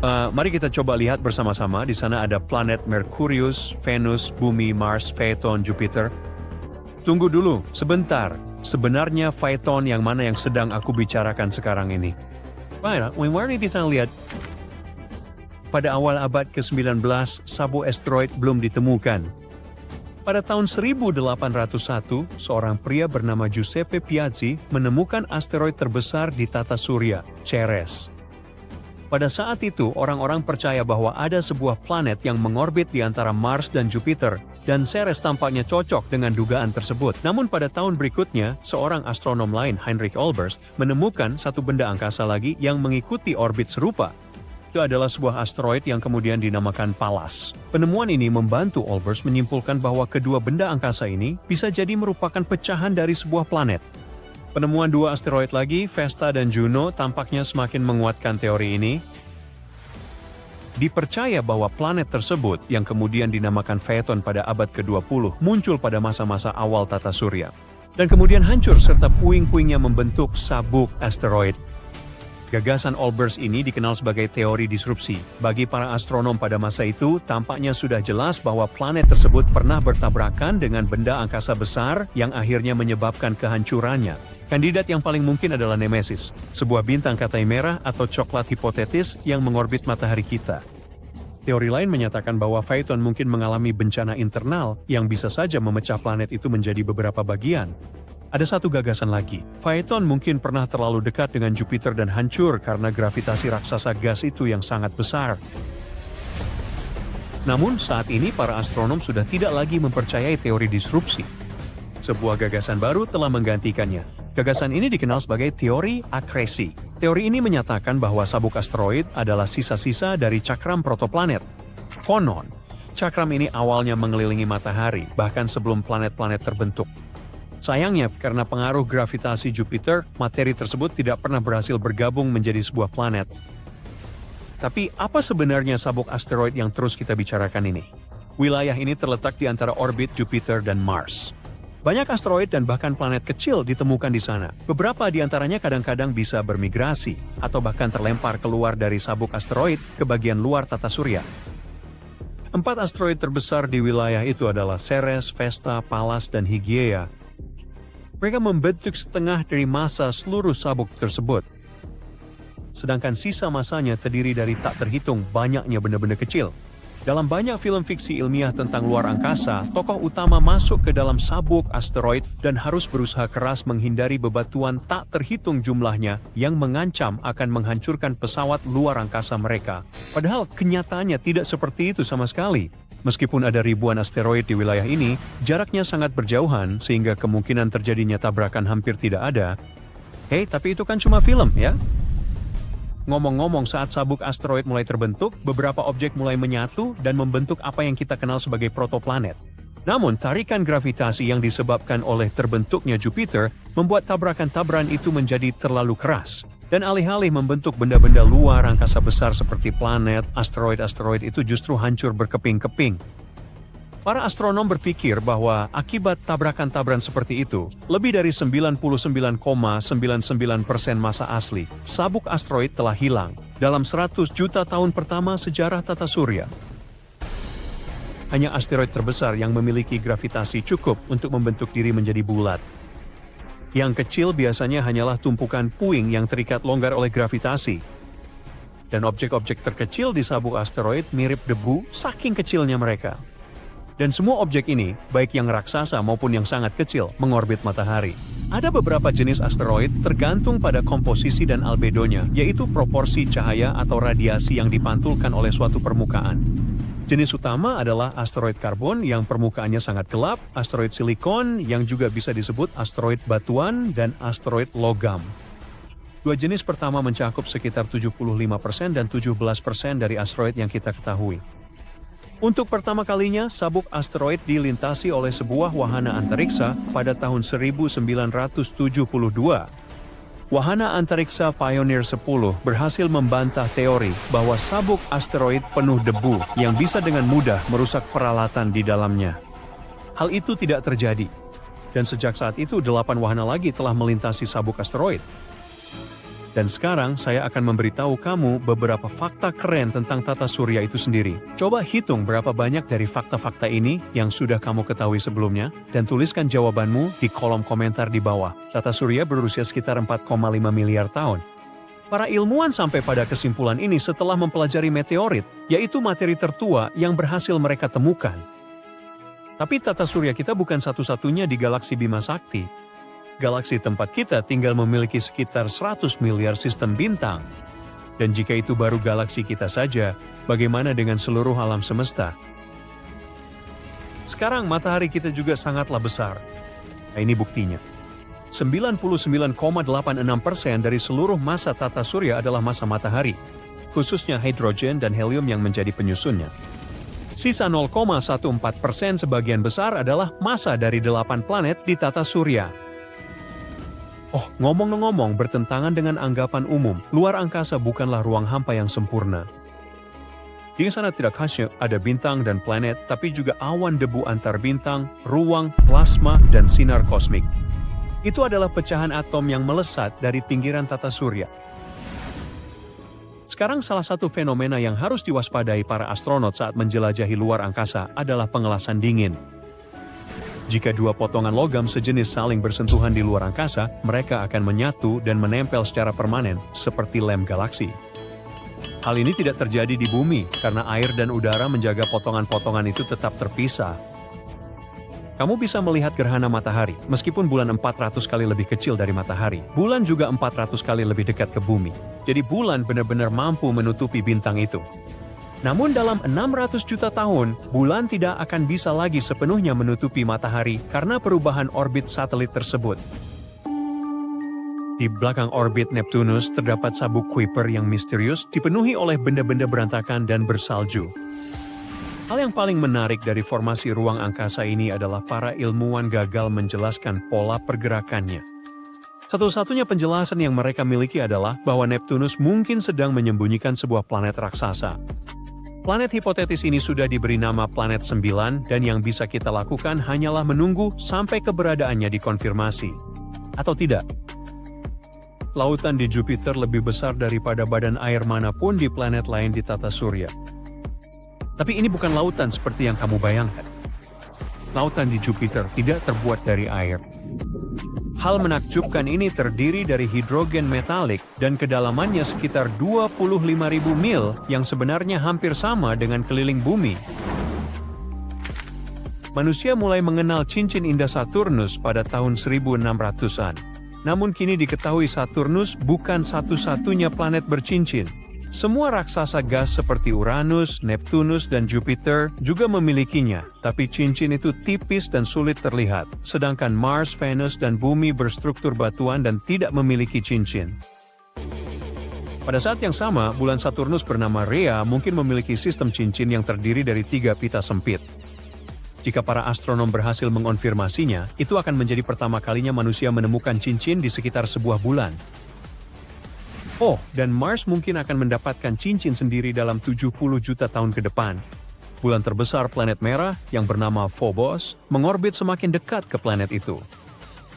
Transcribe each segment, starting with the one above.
Mari kita coba lihat bersama-sama. Di sana ada planet Merkurius, Venus, Bumi, Mars, Phaeton, Jupiter. Tunggu dulu, sebentar. Sebenarnya Phaeton yang mana yang sedang aku bicarakan sekarang ini? Baiklah, mari kita lihat. Pada awal abad ke-19, sabuk asteroid belum ditemukan. Pada tahun 1801, seorang pria bernama Giuseppe Piazzi menemukan asteroid terbesar di tata surya, Ceres. Pada saat itu, orang-orang percaya bahwa ada sebuah planet yang mengorbit di antara Mars dan Jupiter, dan Ceres tampaknya cocok dengan dugaan tersebut. Namun pada tahun berikutnya, seorang astronom lain, Heinrich Olbers, menemukan satu benda angkasa lagi yang mengikuti orbit serupa. Itu adalah sebuah asteroid yang kemudian dinamakan Pallas. Penemuan ini membantu Olbers menyimpulkan bahwa kedua benda angkasa ini bisa jadi merupakan pecahan dari sebuah planet. Penemuan dua asteroid lagi, Vesta dan Juno, tampaknya semakin menguatkan teori ini. Dipercaya bahwa planet tersebut, yang kemudian dinamakan Phaeton pada abad ke-20, muncul pada masa-masa awal tata surya. Dan kemudian hancur serta puing-puingnya membentuk sabuk asteroid. Gagasan Olbers ini dikenal sebagai teori disrupsi. Bagi para astronom pada masa itu, tampaknya sudah jelas bahwa planet tersebut pernah bertabrakan dengan benda angkasa besar yang akhirnya menyebabkan kehancurannya. Kandidat yang paling mungkin adalah Nemesis, sebuah bintang katai merah atau coklat hipotetis yang mengorbit matahari kita. Teori lain menyatakan bahwa Phaeton mungkin mengalami bencana internal yang bisa saja memecah planet itu menjadi beberapa bagian. Ada satu gagasan lagi, Phaeton mungkin pernah terlalu dekat dengan Jupiter dan hancur karena gravitasi raksasa gas itu yang sangat besar. Namun saat ini para astronom sudah tidak lagi mempercayai teori disrupsi. Sebuah gagasan baru telah menggantikannya. Gagasan ini dikenal sebagai teori akresi. Teori ini menyatakan bahwa sabuk asteroid adalah sisa-sisa dari cakram protoplanet. Konon, cakram ini awalnya mengelilingi matahari bahkan sebelum planet-planet terbentuk. Sayangnya, karena pengaruh gravitasi Jupiter, materi tersebut tidak pernah berhasil bergabung menjadi sebuah planet. Tapi apa sebenarnya sabuk asteroid yang terus kita bicarakan ini? Wilayah ini terletak di antara orbit Jupiter dan Mars. Banyak asteroid dan bahkan planet kecil ditemukan di sana. Beberapa di antaranya kadang-kadang bisa bermigrasi, atau bahkan terlempar keluar dari sabuk asteroid ke bagian luar tata surya. 4 asteroid terbesar di wilayah itu adalah Ceres, Vesta, Pallas, dan Hygieia. Mereka membentuk setengah dari massa seluruh sabuk tersebut. Sedangkan sisa massanya terdiri dari tak terhitung banyaknya benda-benda kecil. Dalam banyak film fiksi ilmiah tentang luar angkasa, tokoh utama masuk ke dalam sabuk asteroid dan harus berusaha keras menghindari bebatuan tak terhitung jumlahnya yang mengancam akan menghancurkan pesawat luar angkasa mereka. Padahal kenyataannya tidak seperti itu sama sekali. Meskipun ada ribuan asteroid di wilayah ini, jaraknya sangat berjauhan sehingga kemungkinan terjadinya tabrakan hampir tidak ada. Tapi itu kan cuma film, ya? Ngomong-ngomong, saat sabuk asteroid mulai terbentuk, beberapa objek mulai menyatu dan membentuk apa yang kita kenal sebagai protoplanet. Namun, tarikan gravitasi yang disebabkan oleh terbentuknya Jupiter membuat tabrakan-tabrakan itu menjadi terlalu keras. Dan alih-alih membentuk benda-benda luar angkasa besar seperti planet, asteroid-asteroid itu justru hancur berkeping-keping. Para astronom berpikir bahwa akibat tabrakan-tabrakan seperti itu, lebih dari 99,99% massa asli, sabuk asteroid telah hilang dalam 100 juta tahun pertama sejarah tata surya. Hanya asteroid terbesar yang memiliki gravitasi cukup untuk membentuk diri menjadi bulat. Yang kecil biasanya hanyalah tumpukan puing yang terikat longgar oleh gravitasi. Dan objek-objek terkecil di sabuk asteroid mirip debu saking kecilnya mereka. Dan semua objek ini, baik yang raksasa maupun yang sangat kecil, mengorbit matahari. Ada beberapa jenis asteroid tergantung pada komposisi dan albedonya, yaitu proporsi cahaya atau radiasi yang dipantulkan oleh suatu permukaan. Jenis utama adalah asteroid karbon yang permukaannya sangat gelap, asteroid silikon yang juga bisa disebut asteroid batuan, dan asteroid logam. Dua jenis pertama mencakup sekitar 75% dan 17% dari asteroid yang kita ketahui. Untuk pertama kalinya, sabuk asteroid dilintasi oleh sebuah wahana antariksa pada tahun 1972. Wahana antariksa Pioneer 10 berhasil membantah teori bahwa sabuk asteroid penuh debu yang bisa dengan mudah merusak peralatan di dalamnya. Hal itu tidak terjadi. Dan sejak saat itu, 8 wahana lagi telah melintasi sabuk asteroid. Dan sekarang saya akan memberitahu kamu beberapa fakta keren tentang tata surya itu sendiri. Coba hitung berapa banyak dari fakta-fakta ini yang sudah kamu ketahui sebelumnya, dan tuliskan jawabanmu di kolom komentar di bawah. Tata surya berusia sekitar 4,5 miliar tahun. Para ilmuwan sampai pada kesimpulan ini setelah mempelajari meteorit, yaitu materi tertua yang berhasil mereka temukan. Tapi tata surya kita bukan satu-satunya di galaksi Bima Sakti. Galaksi tempat kita tinggal memiliki sekitar 100 miliar sistem bintang. Dan jika itu baru galaksi kita saja, bagaimana dengan seluruh alam semesta? Sekarang matahari kita juga sangatlah besar. Nah, ini buktinya. 99,86% dari seluruh massa tata surya adalah massa matahari, khususnya hidrogen dan helium yang menjadi penyusunnya. Sisa 0,14% sebagian besar adalah massa dari 8 planet di tata surya. Oh, ngomong-ngomong bertentangan dengan anggapan umum, luar angkasa bukanlah ruang hampa yang sempurna. Di sana tidak hanya ada bintang dan planet, tapi juga awan debu antar bintang, ruang, plasma, dan sinar kosmik. Itu adalah pecahan atom yang melesat dari pinggiran tata surya. Sekarang salah satu fenomena yang harus diwaspadai para astronot saat menjelajahi luar angkasa adalah pengelasan dingin. Jika dua potongan logam sejenis saling bersentuhan di luar angkasa, mereka akan menyatu dan menempel secara permanen, seperti lem galaksi. Hal ini tidak terjadi di bumi, karena air dan udara menjaga potongan-potongan itu tetap terpisah. Kamu bisa melihat gerhana matahari, meskipun bulan 400 kali lebih kecil dari matahari. Bulan juga 400 kali lebih dekat ke bumi. Jadi bulan benar-benar mampu menutupi bintang itu. Namun dalam 600 juta tahun, bulan tidak akan bisa lagi sepenuhnya menutupi matahari karena perubahan orbit satelit tersebut. Di belakang orbit Neptunus terdapat sabuk Kuiper yang misterius dipenuhi oleh benda-benda berantakan dan bersalju. Hal yang paling menarik dari formasi ruang angkasa ini adalah para ilmuwan gagal menjelaskan pola pergerakannya. Satu-satunya penjelasan yang mereka miliki adalah bahwa Neptunus mungkin sedang menyembunyikan sebuah planet raksasa. Planet hipotetis ini sudah diberi nama Planet 9 dan yang bisa kita lakukan hanyalah menunggu sampai keberadaannya dikonfirmasi. Atau tidak? Lautan di Jupiter lebih besar daripada badan air manapun di planet lain di tata surya. Tapi ini bukan lautan seperti yang kamu bayangkan. Lautan di Jupiter tidak terbuat dari air. Hal menakjubkan ini terdiri dari hidrogen metalik dan kedalamannya sekitar 25.000 mil yang sebenarnya hampir sama dengan keliling bumi. Manusia mulai mengenal cincin indah Saturnus pada tahun 1600-an. Namun kini diketahui Saturnus bukan satu-satunya planet bercincin. Semua raksasa gas seperti Uranus, Neptunus, dan Jupiter juga memilikinya, tapi cincin itu tipis dan sulit terlihat, sedangkan Mars, Venus, dan Bumi berstruktur batuan dan tidak memiliki cincin. Pada saat yang sama, bulan Saturnus bernama Rhea mungkin memiliki sistem cincin yang terdiri dari 3 pita sempit. Jika para astronom berhasil mengonfirmasinya, itu akan menjadi pertama kalinya manusia menemukan cincin di sekitar sebuah bulan. Oh, dan Mars mungkin akan mendapatkan cincin sendiri dalam 70 juta tahun ke depan. Bulan terbesar planet merah, yang bernama Phobos, mengorbit semakin dekat ke planet itu.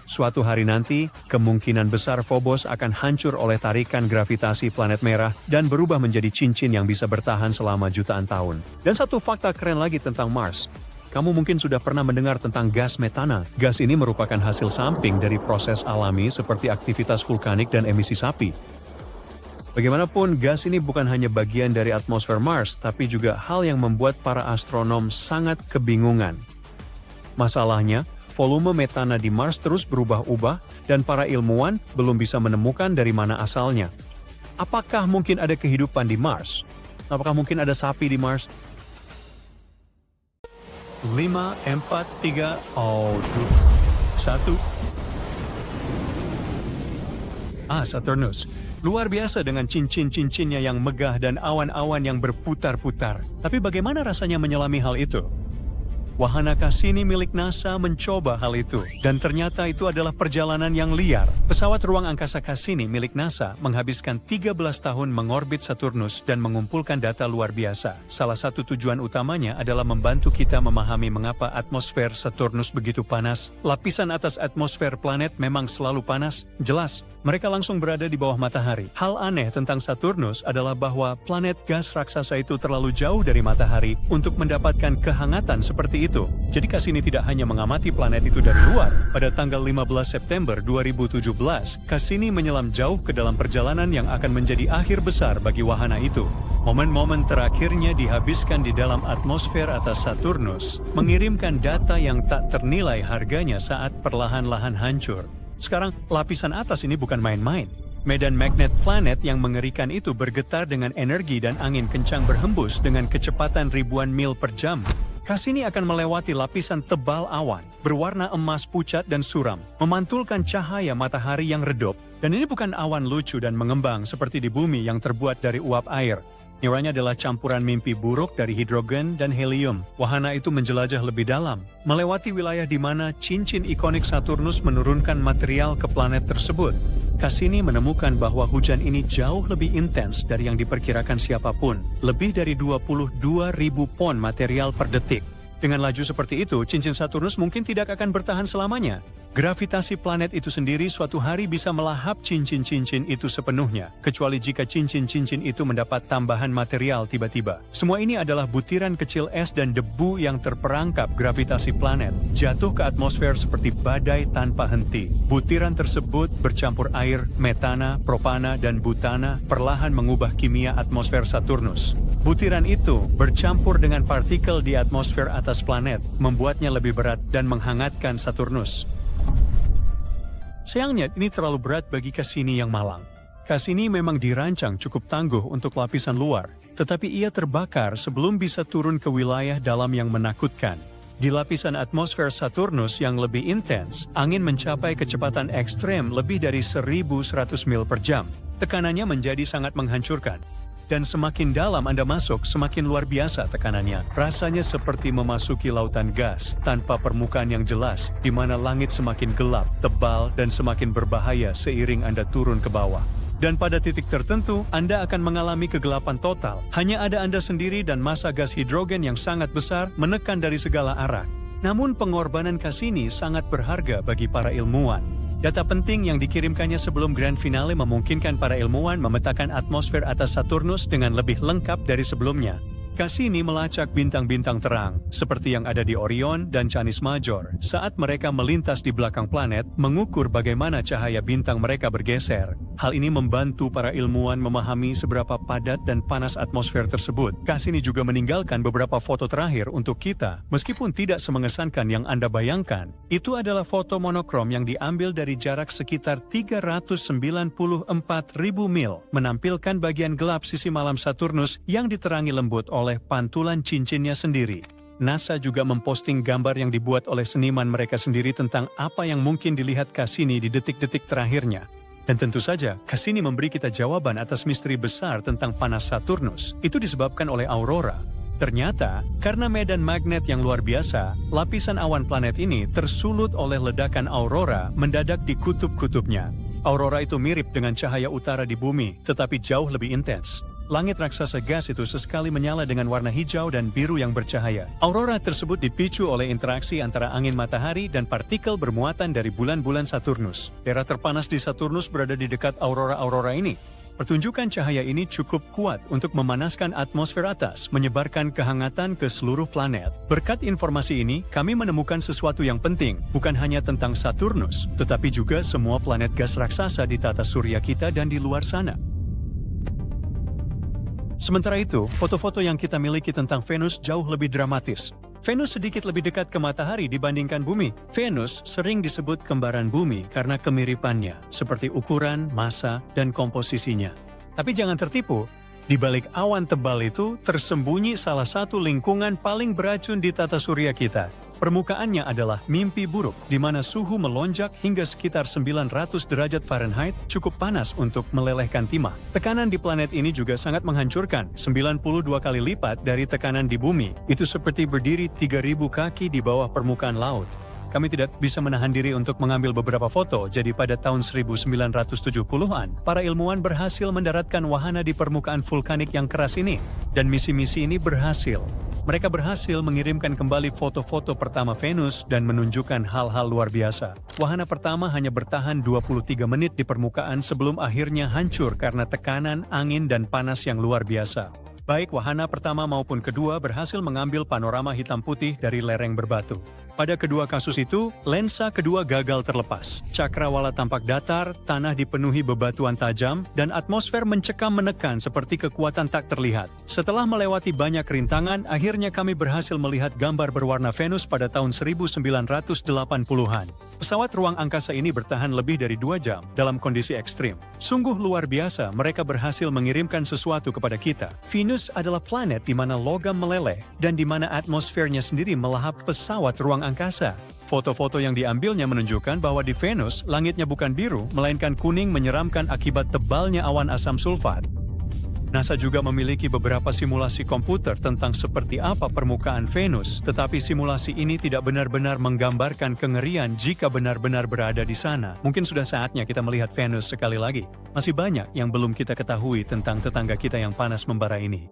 Suatu hari nanti, kemungkinan besar Phobos akan hancur oleh tarikan gravitasi planet merah dan berubah menjadi cincin yang bisa bertahan selama jutaan tahun. Dan satu fakta keren lagi tentang Mars. Kamu mungkin sudah pernah mendengar tentang gas metana. Gas ini merupakan hasil samping dari proses alami seperti aktivitas vulkanik dan emisi sapi. Bagaimanapun, gas ini bukan hanya bagian dari atmosfer Mars, tapi juga hal yang membuat para astronom sangat kebingungan. Masalahnya, volume metana di Mars terus berubah-ubah, dan para ilmuwan belum bisa menemukan dari mana asalnya. Apakah mungkin ada kehidupan di Mars? Apakah mungkin ada sapi di Mars? 5, 4, 3, 2, 1. Saturnus. Luar biasa dengan cincin-cincinnya yang megah dan awan-awan yang berputar-putar. Tapi bagaimana rasanya menyelami hal itu? Wahana Cassini milik NASA mencoba hal itu, dan ternyata itu adalah perjalanan yang liar. Pesawat ruang angkasa Cassini milik NASA menghabiskan 13 tahun mengorbit Saturnus dan mengumpulkan data luar biasa. Salah satu tujuan utamanya adalah membantu kita memahami mengapa atmosfer Saturnus begitu panas. Lapisan atas atmosfer planet memang selalu panas, jelas. Mereka langsung berada di bawah matahari. Hal aneh tentang Saturnus adalah bahwa planet gas raksasa itu terlalu jauh dari matahari untuk mendapatkan kehangatan seperti itu. Jadi Cassini tidak hanya mengamati planet itu dari luar. Pada tanggal 15 September 2017, Cassini menyelam jauh ke dalam perjalanan yang akan menjadi akhir besar bagi wahana itu. Momen-momen terakhirnya dihabiskan di dalam atmosfer atas Saturnus, mengirimkan data yang tak ternilai harganya saat perlahan-lahan hancur. Sekarang, lapisan atas ini bukan main-main. Medan magnet planet yang mengerikan itu bergetar dengan energi dan angin kencang berhembus dengan kecepatan ribuan mil per jam. Cassini akan melewati lapisan tebal awan, berwarna emas pucat dan suram, memantulkan cahaya matahari yang redup. Dan ini bukan awan lucu dan mengembang seperti di bumi yang terbuat dari uap air. Neuranya adalah campuran mimpi buruk dari hidrogen dan helium. Wahana itu menjelajah lebih dalam, melewati wilayah di mana cincin ikonik Saturnus menurunkan material ke planet tersebut. Cassini menemukan bahwa hujan ini jauh lebih intens dari yang diperkirakan siapapun, lebih dari 22.000 pon material per detik. Dengan laju seperti itu, cincin Saturnus mungkin tidak akan bertahan selamanya. Gravitasi planet itu sendiri suatu hari bisa melahap cincin-cincin itu sepenuhnya, kecuali jika cincin-cincin itu mendapat tambahan material tiba-tiba. Semua ini adalah butiran kecil es dan debu yang terperangkap gravitasi planet, jatuh ke atmosfer seperti badai tanpa henti. Butiran tersebut bercampur air, metana, propana, dan butana, perlahan mengubah kimia atmosfer Saturnus. Butiran itu bercampur dengan partikel di atmosfer atas planet, membuatnya lebih berat dan menghangatkan Saturnus. Sayangnya, ini terlalu berat bagi Cassini yang malang. Cassini memang dirancang cukup tangguh untuk lapisan luar, tetapi ia terbakar sebelum bisa turun ke wilayah dalam yang menakutkan. Di lapisan atmosfer Saturnus yang lebih intens, angin mencapai kecepatan ekstrem lebih dari 1.100 mil per jam. Tekanannya menjadi sangat menghancurkan. Dan semakin dalam Anda masuk, semakin luar biasa tekanannya. Rasanya seperti memasuki lautan gas, tanpa permukaan yang jelas, di mana langit semakin gelap, tebal, dan semakin berbahaya seiring Anda turun ke bawah. Dan pada titik tertentu, Anda akan mengalami kegelapan total. Hanya ada Anda sendiri dan massa gas hidrogen yang sangat besar menekan dari segala arah. Namun pengorbanan Cassini sangat berharga bagi para ilmuwan. Data penting yang dikirimkannya sebelum grand finale memungkinkan para ilmuwan memetakan atmosfer atas Saturnus dengan lebih lengkap dari sebelumnya. Cassini melacak bintang-bintang terang, seperti yang ada di Orion dan Canis Major. Saat mereka melintas di belakang planet, mengukur bagaimana cahaya bintang mereka bergeser. Hal ini membantu para ilmuwan memahami seberapa padat dan panas atmosfer tersebut. Cassini juga meninggalkan beberapa foto terakhir untuk kita, meskipun tidak semengesankan yang Anda bayangkan. Itu adalah foto monokrom yang diambil dari jarak sekitar 394.000 mil, menampilkan bagian gelap sisi malam Saturnus yang diterangi lembut oleh pantulan cincinnya sendiri. NASA juga memposting gambar yang dibuat oleh seniman mereka sendiri tentang apa yang mungkin dilihat Cassini di detik-detik terakhirnya. Dan tentu saja, Cassini memberi kita jawaban atas misteri besar tentang panas Saturnus. Itu disebabkan oleh aurora. Ternyata, karena medan magnet yang luar biasa, lapisan awan planet ini tersulut oleh ledakan aurora mendadak di kutub-kutubnya. Aurora itu mirip dengan cahaya utara di bumi, tetapi jauh lebih intens. Langit raksasa gas itu sesekali menyala dengan warna hijau dan biru yang bercahaya. Aurora tersebut dipicu oleh interaksi antara angin matahari dan partikel bermuatan dari bulan-bulan Saturnus. Daerah terpanas di Saturnus berada di dekat aurora-aurora ini. Pertunjukan cahaya ini cukup kuat untuk memanaskan atmosfer atas, menyebarkan kehangatan ke seluruh planet. Berkat informasi ini, kami menemukan sesuatu yang penting, bukan hanya tentang Saturnus, tetapi juga semua planet gas raksasa di tata surya kita dan di luar sana. Sementara itu, foto-foto yang kita miliki tentang Venus jauh lebih dramatis. Venus sedikit lebih dekat ke matahari dibandingkan bumi. Venus sering disebut kembaran bumi karena kemiripannya, seperti ukuran, massa, dan komposisinya. Tapi jangan tertipu, di balik awan tebal itu tersembunyi salah satu lingkungan paling beracun di tata surya kita. Permukaannya adalah mimpi buruk, di mana suhu melonjak hingga sekitar 900 derajat Fahrenheit, cukup panas untuk melelehkan timah. Tekanan di planet ini juga sangat menghancurkan, 92 kali lipat dari tekanan di bumi. Itu seperti berdiri 3.000 kaki di bawah permukaan laut. kami tidak bisa menahan diri untuk mengambil beberapa foto. Jadi pada tahun 1970-an, para ilmuwan berhasil mendaratkan wahana di permukaan vulkanik yang keras ini. Dan misi-misi ini berhasil. Mereka berhasil mengirimkan kembali foto-foto pertama Venus dan menunjukkan hal-hal luar biasa. Wahana pertama hanya bertahan 23 menit di permukaan sebelum akhirnya hancur karena tekanan, angin, dan panas yang luar biasa. Baik wahana pertama maupun kedua berhasil mengambil panorama hitam putih dari lereng berbatu. Pada kedua kasus itu, lensa kedua gagal terlepas. Cakrawala tampak datar, tanah dipenuhi bebatuan tajam, dan atmosfer mencekam menekan seperti kekuatan tak terlihat. Setelah melewati banyak rintangan, akhirnya kami berhasil melihat gambar berwarna Venus pada tahun 1980-an. Pesawat ruang angkasa ini bertahan lebih dari 2 jam dalam kondisi ekstrim. Sungguh luar biasa mereka berhasil mengirimkan sesuatu kepada kita. Venus adalah planet di mana logam meleleh dan di mana atmosfernya sendiri melahap pesawat ruang angkasa. Foto-foto yang diambilnya menunjukkan bahwa di Venus, langitnya bukan biru, melainkan kuning menyeramkan akibat tebalnya awan asam sulfat. NASA juga memiliki beberapa simulasi komputer tentang seperti apa permukaan Venus, tetapi simulasi ini tidak benar-benar menggambarkan kengerian jika benar-benar berada di sana. Mungkin sudah saatnya kita melihat Venus sekali lagi. Masih banyak yang belum kita ketahui tentang tetangga kita yang panas membara ini.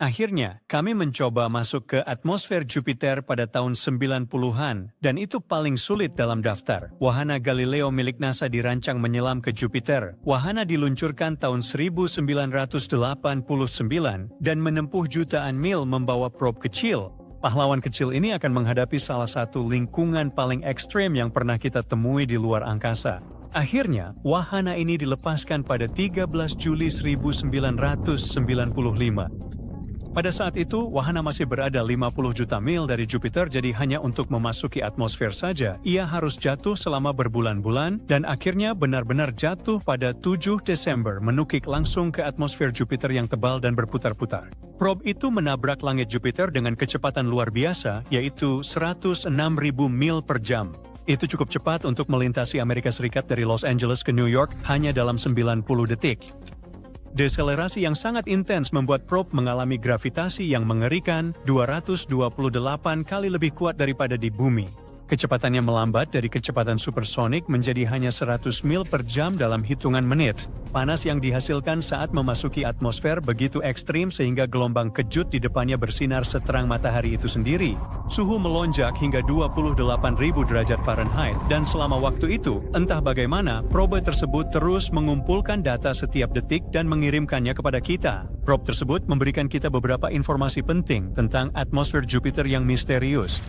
Akhirnya, kami mencoba masuk ke atmosfer Jupiter pada tahun 90-an, dan itu paling sulit dalam daftar. Wahana Galileo milik NASA dirancang menyelam ke Jupiter. Wahana diluncurkan tahun 1989 dan menempuh jutaan mil membawa probe kecil. Pahlawan kecil ini akan menghadapi salah satu lingkungan paling ekstrem yang pernah kita temui di luar angkasa. Akhirnya, wahana ini dilepaskan pada 13 Juli 1995. Pada saat itu, wahana masih berada 50 juta mil dari Jupiter, jadi hanya untuk memasuki atmosfer saja, ia harus jatuh selama berbulan-bulan, dan akhirnya benar-benar jatuh pada 7 Desember, menukik langsung ke atmosfer Jupiter yang tebal dan berputar-putar. Probe itu menabrak langit Jupiter dengan kecepatan luar biasa, yaitu 106.000 mil per jam. Itu cukup cepat untuk melintasi Amerika Serikat dari Los Angeles ke New York hanya dalam 90 detik. Deselerasi yang sangat intens membuat probe mengalami gravitasi yang mengerikan 228 kali lebih kuat daripada di bumi. Kecepatannya melambat dari kecepatan supersonik menjadi hanya 100 mil per jam dalam hitungan menit. Panas yang dihasilkan saat memasuki atmosfer begitu ekstrim sehingga gelombang kejut di depannya bersinar seterang matahari itu sendiri. Suhu melonjak hingga 28.000 derajat Fahrenheit, dan selama waktu itu, entah bagaimana, probe tersebut terus mengumpulkan data setiap detik dan mengirimkannya kepada kita. Probe tersebut memberikan kita beberapa informasi penting tentang atmosfer Jupiter yang misterius.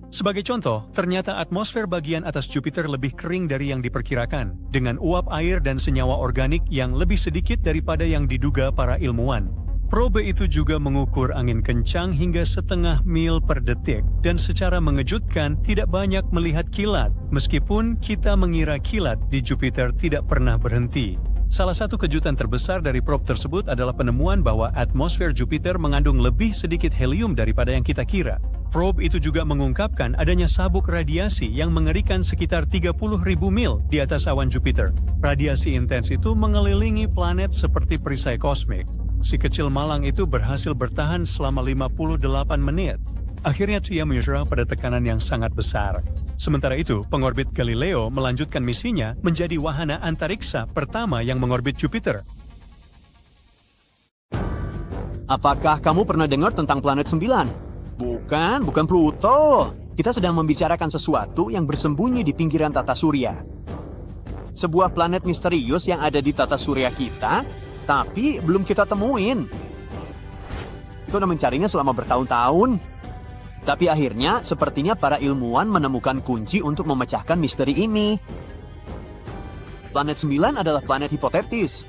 Sebagai contoh, ternyata atmosfer bagian atas Jupiter lebih kering dari yang diperkirakan, dengan uap air dan senyawa organik yang lebih sedikit daripada yang diduga para ilmuwan. Probe itu juga mengukur angin kencang hingga 0,5 mil per detik, dan secara mengejutkan tidak banyak melihat kilat, meskipun kita mengira kilat di Jupiter tidak pernah berhenti. Salah satu kejutan terbesar dari probe tersebut adalah penemuan bahwa atmosfer Jupiter mengandung lebih sedikit helium daripada yang kita kira. Probe itu juga mengungkapkan adanya sabuk radiasi yang mengerikan sekitar 30.000 mil di atas awan Jupiter. Radiasi intens itu mengelilingi planet seperti perisai kosmik. Si kecil malang itu berhasil bertahan selama 58 menit. Akhirnya dia menyerah pada tekanan yang sangat besar. Sementara itu, pengorbit Galileo melanjutkan misinya menjadi wahana antariksa pertama yang mengorbit Jupiter. Apakah kamu pernah dengar tentang planet 9? Bukan Pluto. Kita sedang membicarakan sesuatu yang bersembunyi di pinggiran tata surya. Sebuah planet misterius yang ada di tata surya kita, tapi belum kita temuin. Kita udah mencarinya selama bertahun-tahun. Tapi akhirnya, sepertinya para ilmuwan menemukan kunci untuk memecahkan misteri ini. Planet 9 adalah planet hipotetis.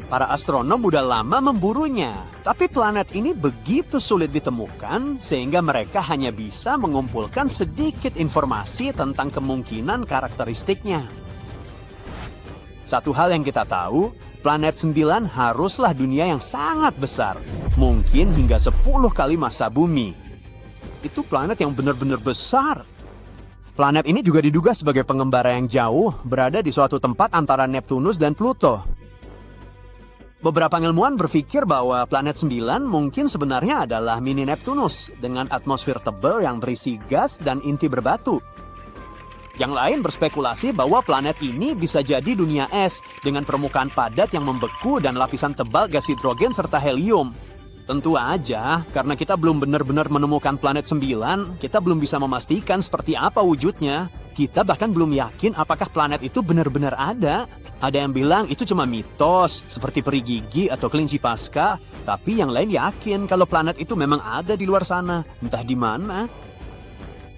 Para astronom udah lama memburunya, tapi planet ini begitu sulit ditemukan sehingga mereka hanya bisa mengumpulkan sedikit informasi tentang kemungkinan karakteristiknya. Satu hal yang kita tahu, planet 9 haruslah dunia yang sangat besar, mungkin hingga 10 kali massa bumi. Itu planet yang benar-benar besar. Planet ini juga diduga sebagai pengembara yang jauh, berada di suatu tempat antara Neptunus dan Pluto. Beberapa ilmuwan berpikir bahwa planet 9 mungkin sebenarnya adalah mini Neptunus dengan atmosfer tebal yang berisi gas dan inti berbatu. Yang lain berspekulasi bahwa planet ini bisa jadi dunia es dengan permukaan padat yang membeku dan lapisan tebal gas hidrogen serta helium. Tentu aja, karena kita belum benar-benar menemukan planet 9, kita belum bisa memastikan seperti apa wujudnya. Kita bahkan belum yakin apakah planet itu benar-benar ada. Ada yang bilang itu cuma mitos, seperti peri gigi atau kelinci Pasca, tapi yang lain yakin kalau planet itu memang ada di luar sana, entah di mana.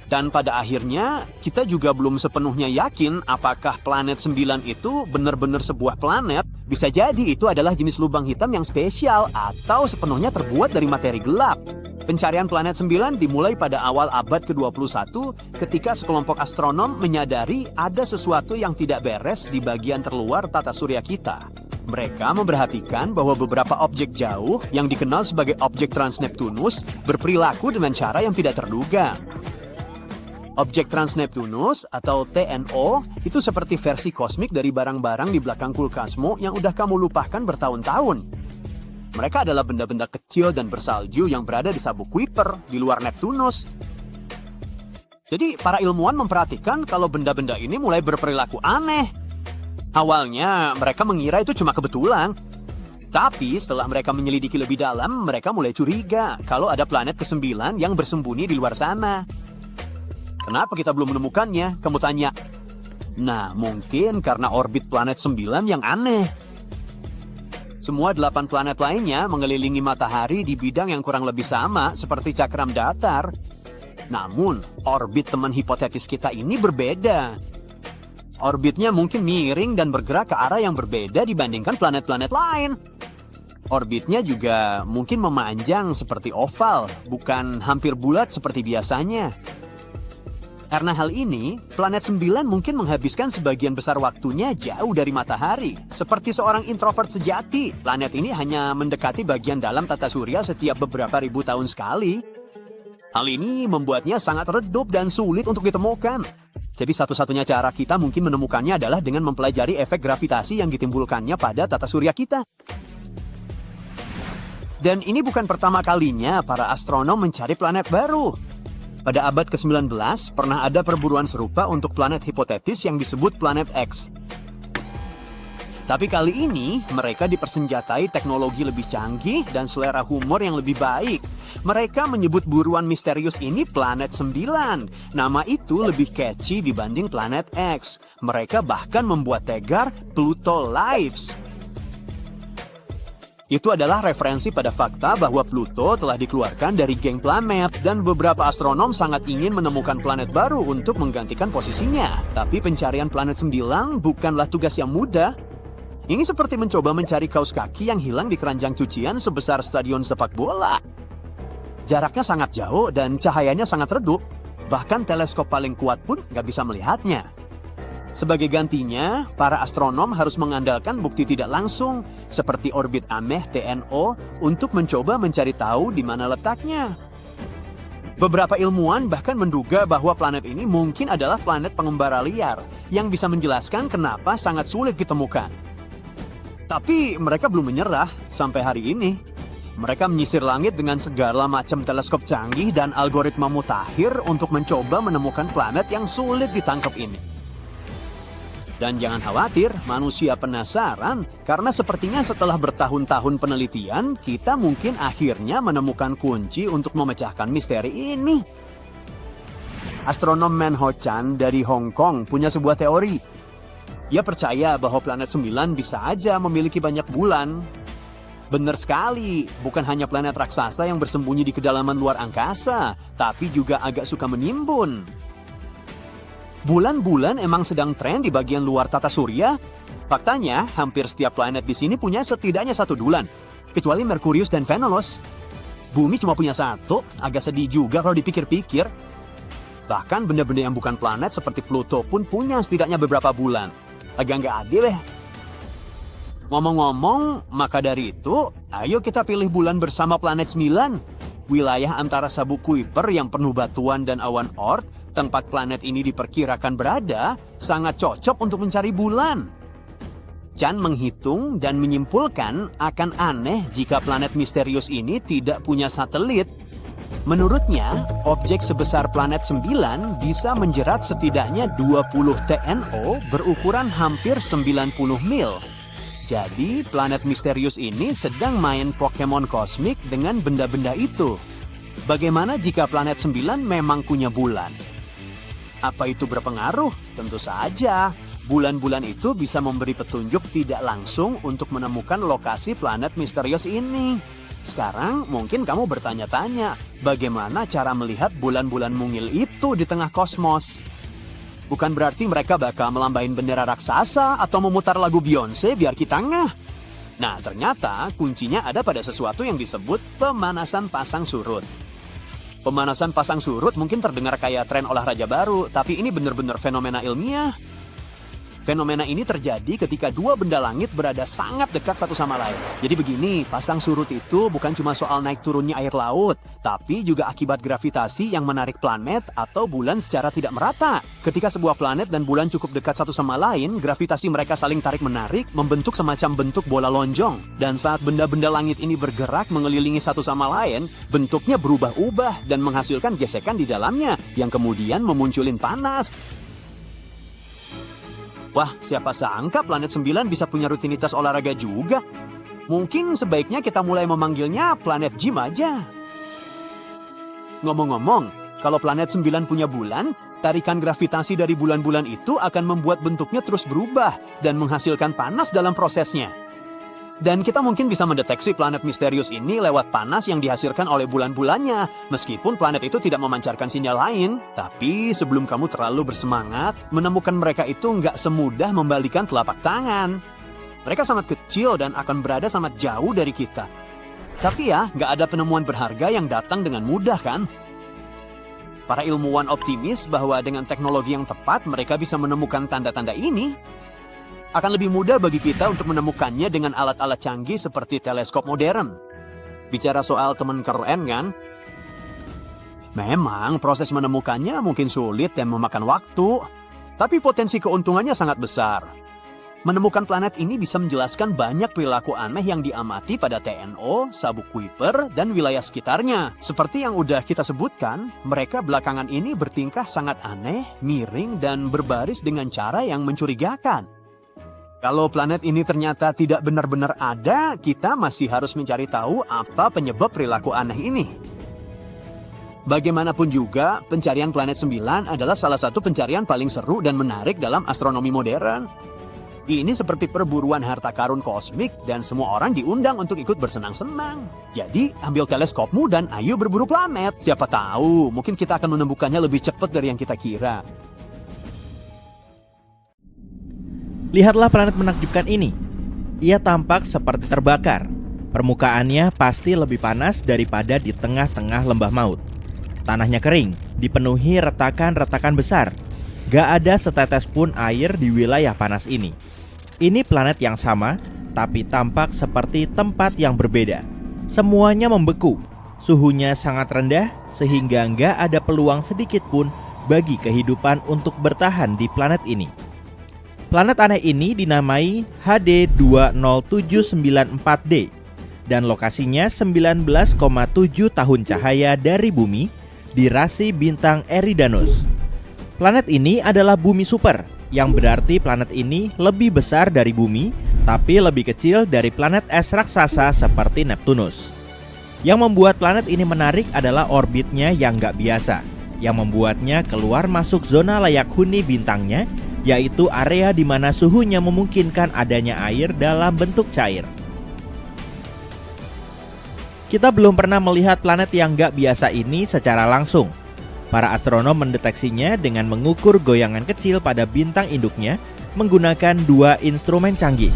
Dan pada akhirnya, kita juga belum sepenuhnya yakin apakah planet 9 itu benar-benar sebuah planet. Bisa jadi itu adalah jenis lubang hitam yang spesial atau sepenuhnya terbuat dari materi gelap. Pencarian planet 9 dimulai pada awal abad ke-21 ketika sekelompok astronom menyadari ada sesuatu yang tidak beres di bagian terluar tata surya kita. Mereka memperhatikan bahwa beberapa objek jauh yang dikenal sebagai objek Transneptunus berperilaku dengan cara yang tidak terduga. Objek Transneptunus atau TNO itu seperti versi kosmik dari barang-barang di belakang kulkasmu yang udah kamu lupakan bertahun-tahun. Mereka adalah benda-benda kecil dan bersalju yang berada di sabuk Kuiper di luar Neptunus. Jadi para ilmuwan memperhatikan kalau benda-benda ini mulai berperilaku aneh. Awalnya mereka mengira itu cuma kebetulan. Tapi setelah mereka menyelidiki lebih dalam, mereka mulai curiga kalau ada planet ke-9 yang bersembunyi di luar sana. Kenapa kita belum menemukannya? Kamu tanya. Nah, mungkin karena orbit planet 9 yang aneh. Semua 8 planet lainnya mengelilingi matahari di bidang yang kurang lebih sama seperti cakram datar. Namun, orbit teman hipotetis kita ini berbeda. Orbitnya mungkin miring dan bergerak ke arah yang berbeda dibandingkan planet-planet lain. Orbitnya juga mungkin memanjang seperti oval, bukan hampir bulat seperti biasanya. Karena hal ini, planet 9 mungkin menghabiskan sebagian besar waktunya jauh dari matahari. Seperti seorang introvert sejati, planet ini hanya mendekati bagian dalam tata surya setiap beberapa ribu tahun sekali. Hal ini membuatnya sangat redup dan sulit untuk ditemukan. Jadi satu-satunya cara kita mungkin menemukannya adalah dengan mempelajari efek gravitasi yang ditimbulkannya pada tata surya kita. Dan ini bukan pertama kalinya para astronom mencari planet baru. Pada abad ke-19, pernah ada perburuan serupa untuk planet hipotetis yang disebut planet X. Tapi kali ini, mereka dipersenjatai teknologi lebih canggih dan selera humor yang lebih baik. Mereka menyebut buruan misterius ini planet 9. Nama itu lebih catchy dibanding planet X. Mereka bahkan membuat tagar Pluto Lives. Itu adalah referensi pada fakta bahwa Pluto telah dikeluarkan dari geng planet dan beberapa astronom sangat ingin menemukan planet baru untuk menggantikan posisinya. Tapi pencarian planet 9 bukanlah tugas yang mudah. Ini seperti mencoba mencari kaos kaki yang hilang di keranjang cucian sebesar stadion sepak bola. Jaraknya sangat jauh dan cahayanya sangat redup. Bahkan teleskop paling kuat pun nggak bisa melihatnya. Sebagai gantinya, para astronom harus mengandalkan bukti tidak langsung seperti orbit aneh TNO untuk mencoba mencari tahu di mana letaknya. Beberapa ilmuwan bahkan menduga bahwa planet ini mungkin adalah planet pengembara liar yang bisa menjelaskan kenapa sangat sulit ditemukan. Tapi mereka belum menyerah sampai hari ini. Mereka menyisir langit dengan segala macam teleskop canggih dan algoritma mutakhir untuk mencoba menemukan planet yang sulit ditangkap ini. Dan jangan khawatir, manusia penasaran karena sepertinya setelah bertahun-tahun penelitian, kita mungkin akhirnya menemukan kunci untuk memecahkan misteri ini. Astronom Man Ho Chan dari Hong Kong punya sebuah teori. Dia percaya bahwa planet 9 bisa aja memiliki banyak bulan. Benar sekali, bukan hanya planet raksasa yang bersembunyi di kedalaman luar angkasa, tapi juga agak suka menimbun. Bulan-bulan emang sedang tren di bagian luar tata surya. Faktanya, hampir setiap planet di sini punya setidaknya satu bulan, kecuali Merkurius dan Veneros. Bumi cuma punya satu, agak sedih juga kalau dipikir-pikir. Bahkan benda-benda yang bukan planet seperti Pluto pun punya setidaknya beberapa bulan. Agak nggak adil ya. Ngomong-ngomong, maka dari itu, ayo kita pilih bulan bersama planet 9. Wilayah antara sabuk Kuiper yang penuh batuan dan awan Oort, tempat planet ini diperkirakan berada, sangat cocok untuk mencari bulan. Chan menghitung dan menyimpulkan akan aneh jika planet misterius ini tidak punya satelit. Menurutnya, objek sebesar planet 9 bisa menjerat setidaknya 20 TNO berukuran hampir 90 mil. Jadi, planet misterius ini sedang main Pokemon kosmik dengan benda-benda itu. Bagaimana jika planet 9 memang punya bulan? Apa itu berpengaruh? Tentu saja. Bulan-bulan itu bisa memberi petunjuk tidak langsung untuk menemukan lokasi planet misterius ini. Sekarang mungkin kamu bertanya-tanya, bagaimana cara melihat bulan-bulan mungil itu di tengah kosmos? Bukan berarti mereka bakal melambain bendera raksasa atau memutar lagu Beyonce biar kita ngeh. Nah, ternyata kuncinya ada pada sesuatu yang disebut pemanasan pasang surut. Pemanasan pasang surut mungkin terdengar kayak tren olahraga baru, tapi ini benar-benar fenomena ilmiah. Fenomena ini terjadi ketika dua benda langit berada sangat dekat satu sama lain. Jadi begini, pasang surut itu bukan cuma soal naik turunnya air laut, tapi juga akibat gravitasi yang menarik planet atau bulan secara tidak merata. Ketika sebuah planet dan bulan cukup dekat satu sama lain, gravitasi mereka saling tarik-menarik, membentuk semacam bentuk bola lonjong. Dan saat benda-benda langit ini bergerak mengelilingi satu sama lain, bentuknya berubah-ubah dan menghasilkan gesekan di dalamnya, yang kemudian memunculin panas. Wah, siapa sangka planet 9 bisa punya rutinitas olahraga juga. Mungkin sebaiknya kita mulai memanggilnya planet gym aja. Ngomong-ngomong, kalau planet 9 punya bulan, tarikan gravitasi dari bulan-bulan itu akan membuat bentuknya terus berubah dan menghasilkan panas dalam prosesnya. Dan kita mungkin bisa mendeteksi planet misterius ini lewat panas yang dihasilkan oleh bulan-bulannya, meskipun planet itu tidak memancarkan sinyal lain. Tapi sebelum kamu terlalu bersemangat, menemukan mereka itu nggak semudah membalikan telapak tangan. Mereka sangat kecil dan akan berada sangat jauh dari kita. Tapi ya, nggak ada penemuan berharga yang datang dengan mudah kan? Para ilmuwan optimis bahwa dengan teknologi yang tepat mereka bisa menemukan tanda-tanda ini. Akan lebih mudah bagi kita untuk menemukannya dengan alat-alat canggih seperti teleskop modern. Bicara soal teman keren kan? Memang proses menemukannya mungkin sulit dan memakan waktu, tapi potensi keuntungannya sangat besar. Menemukan planet ini bisa menjelaskan banyak perilaku aneh yang diamati pada TNO, sabuk Kuiper, dan wilayah sekitarnya. Seperti yang udah kita sebutkan, mereka belakangan ini bertingkah sangat aneh, miring, dan berbaris dengan cara yang mencurigakan. Kalau planet ini ternyata tidak benar-benar ada, kita masih harus mencari tahu apa penyebab perilaku aneh ini. Bagaimanapun juga, pencarian planet 9 adalah salah satu pencarian paling seru dan menarik dalam astronomi modern. Ini seperti perburuan harta karun kosmik dan semua orang diundang untuk ikut bersenang-senang. Jadi, ambil teleskopmu dan ayo berburu planet. Siapa tahu, mungkin kita akan menemukannya lebih cepat dari yang kita kira. Lihatlah planet menakjubkan ini. Ia tampak seperti terbakar. Permukaannya pasti lebih panas daripada di tengah-tengah lembah maut. Tanahnya kering, dipenuhi retakan-retakan besar. Gak ada setetes pun air di wilayah panas ini. Ini planet yang sama, tapi tampak seperti tempat yang berbeda. Semuanya membeku. Suhunya sangat rendah, sehingga gak ada peluang sedikit pun bagi kehidupan untuk bertahan di planet ini. Planet aneh ini dinamai HD 20794D dan lokasinya 19,7 tahun cahaya dari bumi di rasi bintang Eridanus. Planet ini adalah bumi super, yang berarti planet ini lebih besar dari bumi, tapi lebih kecil dari planet es raksasa seperti Neptunus. Yang membuat planet ini menarik adalah orbitnya yang gak biasa, yang membuatnya keluar masuk zona layak huni bintangnya, yaitu area di mana suhunya memungkinkan adanya air dalam bentuk cair. Kita belum pernah melihat planet yang gak biasa ini secara langsung. Para astronom mendeteksinya dengan mengukur goyangan kecil pada bintang induknya menggunakan dua instrumen canggih,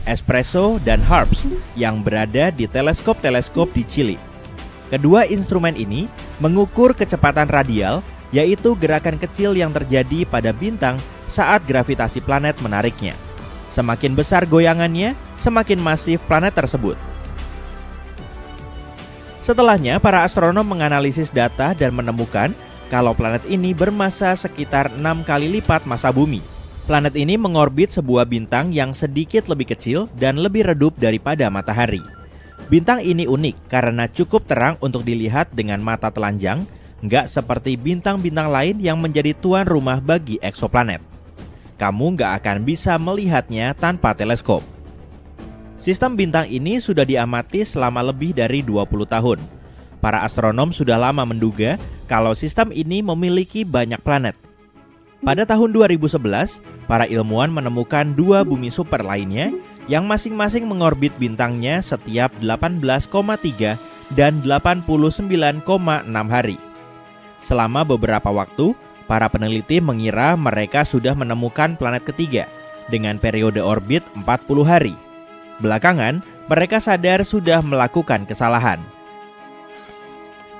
Espresso dan HARPS, yang berada di teleskop-teleskop di Chili. Kedua instrumen ini mengukur kecepatan radial, yaitu gerakan kecil yang terjadi pada bintang saat gravitasi planet menariknya. Semakin besar goyangannya, semakin masif planet tersebut. Setelahnya, para astronom menganalisis data dan menemukan kalau planet ini bermassa sekitar 6 kali lipat massa bumi. Planet ini mengorbit sebuah bintang yang sedikit lebih kecil dan lebih redup daripada matahari. Bintang ini unik karena cukup terang untuk dilihat dengan mata telanjang, nggak seperti bintang-bintang lain yang menjadi tuan rumah bagi eksoplanet. Kamu nggak akan bisa melihatnya tanpa teleskop. Sistem bintang ini sudah diamati selama lebih dari 20 tahun. Para astronom sudah lama menduga kalau sistem ini memiliki banyak planet. Pada tahun 2011, para ilmuwan menemukan 2 bumi super lainnya yang masing-masing mengorbit bintangnya setiap 18,3 dan 89,6 hari. Selama beberapa waktu, para peneliti mengira mereka sudah menemukan planet ketiga dengan periode orbit 40 hari. Belakangan, mereka sadar sudah melakukan kesalahan.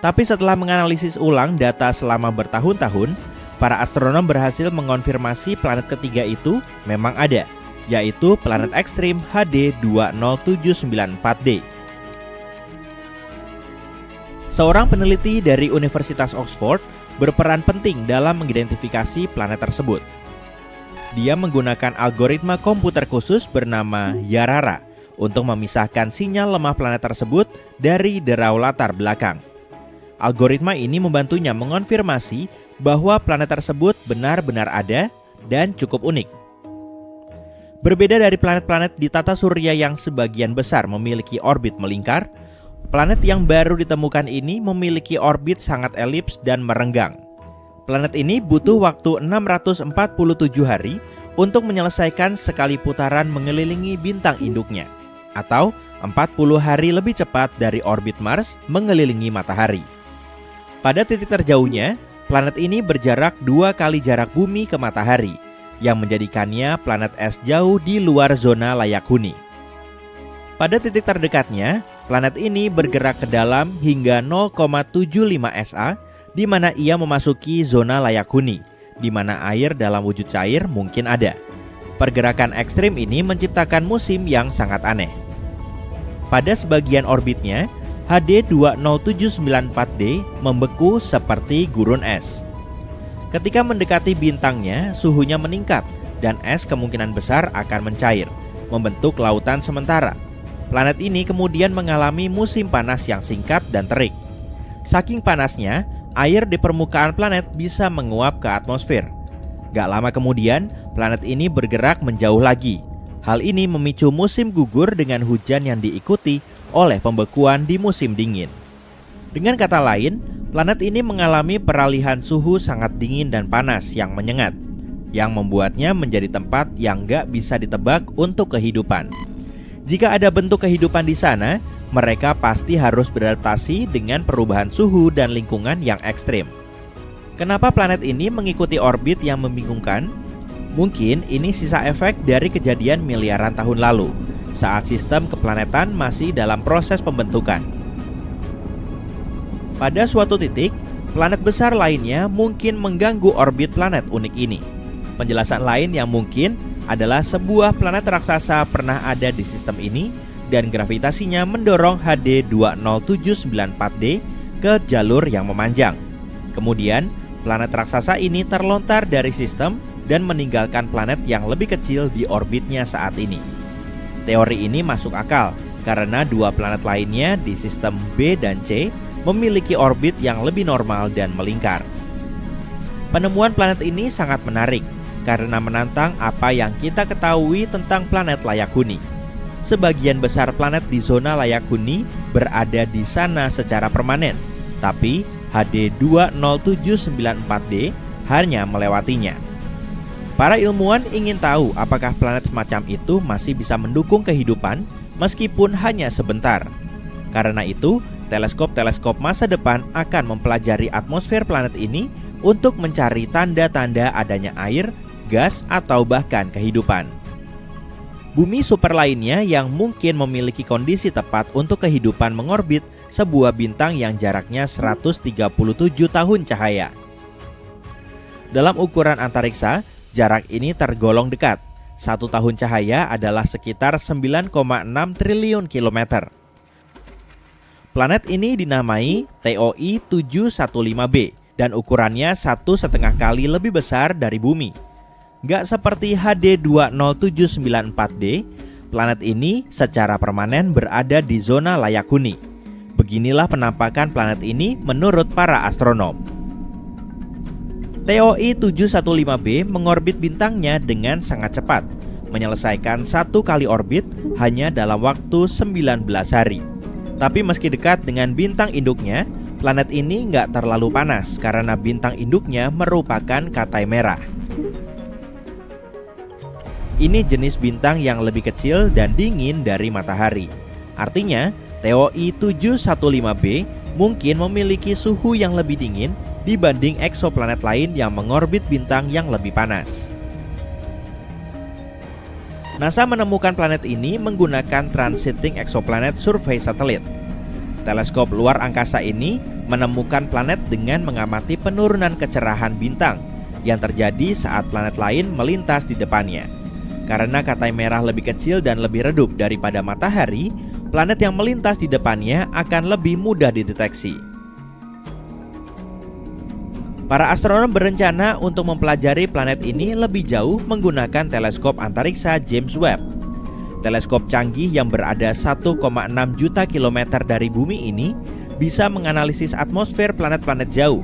Tapi setelah menganalisis ulang data selama bertahun-tahun, para astronom berhasil mengonfirmasi planet ketiga itu memang ada, yaitu planet ekstrim HD 20794d. Seorang peneliti dari Universitas Oxford berperan penting dalam mengidentifikasi planet tersebut. Dia menggunakan algoritma komputer khusus bernama Yarara untuk memisahkan sinyal lemah planet tersebut dari derau latar belakang. Algoritma ini membantunya mengonfirmasi bahwa planet tersebut benar-benar ada dan cukup unik. Berbeda dari planet-planet di tata surya yang sebagian besar memiliki orbit melingkar, planet yang baru ditemukan ini memiliki orbit sangat elips dan merenggang. Planet ini butuh waktu 647 hari untuk menyelesaikan sekali putaran mengelilingi bintang induknya, atau 40 hari lebih cepat dari orbit Mars mengelilingi matahari. Pada titik terjauhnya, planet ini berjarak 2 kali jarak bumi ke matahari, yang menjadikannya planet es jauh di luar zona layak huni. Pada titik terdekatnya, planet ini bergerak ke dalam hingga 0,75 SA, di mana ia memasuki zona layak huni, di mana air dalam wujud cair mungkin ada. Pergerakan ekstrim ini menciptakan musim yang sangat aneh. Pada sebagian orbitnya, HD 20794d membeku seperti gurun es. Ketika mendekati bintangnya, suhunya meningkat dan es kemungkinan besar akan mencair, membentuk lautan sementara. Planet ini kemudian mengalami musim panas yang singkat dan terik. Saking panasnya, air di permukaan planet bisa menguap ke atmosfer. Gak lama kemudian, planet ini bergerak menjauh lagi. Hal ini memicu musim gugur dengan hujan yang diikuti oleh pembekuan di musim dingin. Dengan kata lain, planet ini mengalami peralihan suhu sangat dingin dan panas yang menyengat, yang membuatnya menjadi tempat yang gak bisa ditebak untuk kehidupan. Jika ada bentuk kehidupan di sana, mereka pasti harus beradaptasi dengan perubahan suhu dan lingkungan yang ekstrim. Kenapa planet ini mengikuti orbit yang membingungkan? Mungkin ini sisa efek dari kejadian miliaran tahun lalu, saat sistem keplanetan masih dalam proses pembentukan. Pada suatu titik, planet besar lainnya mungkin mengganggu orbit planet unik ini. Penjelasan lain yang mungkin adalah sebuah planet raksasa pernah ada di sistem ini dan gravitasinya mendorong HD 20794d ke jalur yang memanjang. Kemudian, planet raksasa ini terlontar dari sistem dan meninggalkan planet yang lebih kecil di orbitnya saat ini. Teori ini masuk akal karena 2 planet lainnya di sistem B dan C memiliki orbit yang lebih normal dan melingkar. Penemuan planet ini sangat menarik karena menantang apa yang kita ketahui tentang planet layak huni. Sebagian besar planet di zona layak huni berada di sana secara permanen, tapi HD 20794d hanya melewatinya. Para ilmuwan ingin tahu apakah planet semacam itu masih bisa mendukung kehidupan meskipun hanya sebentar. Karena itu, teleskop-teleskop masa depan akan mempelajari atmosfer planet ini untuk mencari tanda-tanda adanya air, gas, atau bahkan kehidupan. Bumi super lainnya yang mungkin memiliki kondisi tepat untuk kehidupan mengorbit sebuah bintang yang jaraknya 137 tahun cahaya. Dalam ukuran antariksa, jarak ini tergolong dekat. 1 tahun cahaya adalah sekitar 9,6 triliun kilometer. Planet ini dinamai TOI 715b dan ukurannya 1,5 kali lebih besar dari Bumi. Nggak seperti HD 20794D, planet ini secara permanen berada di zona layak huni. Beginilah penampakan planet ini menurut para astronom. TOI 715b mengorbit bintangnya dengan sangat cepat, menyelesaikan satu kali orbit hanya dalam waktu 19 hari. Tapi meski dekat dengan bintang induknya, planet ini nggak terlalu panas karena bintang induknya merupakan Katai merah. Ini jenis bintang yang lebih kecil dan dingin dari matahari. Artinya, TOI 715b mungkin memiliki suhu yang lebih dingin dibanding eksoplanet lain yang mengorbit bintang yang lebih panas. NASA menemukan planet ini menggunakan Transiting Exoplanet Survey Satellite. Teleskop luar angkasa ini menemukan planet dengan mengamati penurunan kecerahan bintang yang terjadi saat planet lain melintas di depannya. Karena Katai merah lebih kecil dan lebih redup daripada matahari, planet yang melintas di depannya akan lebih mudah dideteksi. Para astronom berencana untuk mempelajari planet ini lebih jauh menggunakan teleskop antariksa James Webb. Teleskop canggih yang berada 1,6 juta kilometer dari bumi ini bisa menganalisis atmosfer planet-planet jauh.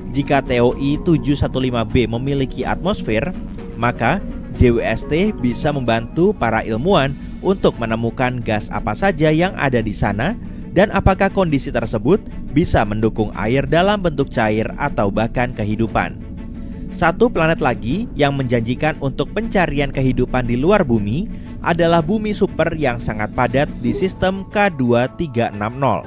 Jika TOI 715b memiliki atmosfer, maka JWST bisa membantu para ilmuwan untuk menemukan gas apa saja yang ada di sana dan apakah kondisi tersebut bisa mendukung air dalam bentuk cair atau bahkan kehidupan. Satu planet lagi yang menjanjikan untuk pencarian kehidupan di luar bumi adalah bumi super yang sangat padat di sistem K2360.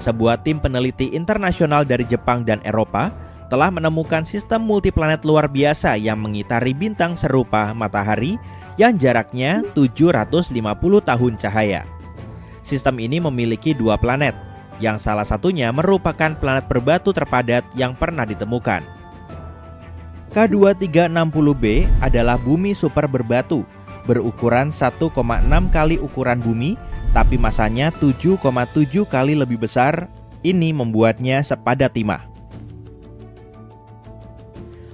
Sebuah tim peneliti internasional dari Jepang dan Eropa telah menemukan sistem multiplanet luar biasa yang mengitari bintang serupa matahari yang jaraknya 750 tahun cahaya. Sistem ini memiliki dua planet, yang salah satunya merupakan planet berbatu terpadat yang pernah ditemukan. K2360b adalah bumi super berbatu, berukuran 1,6 kali ukuran bumi, tapi masanya 7,7 kali lebih besar. Ini membuatnya sepadat timah.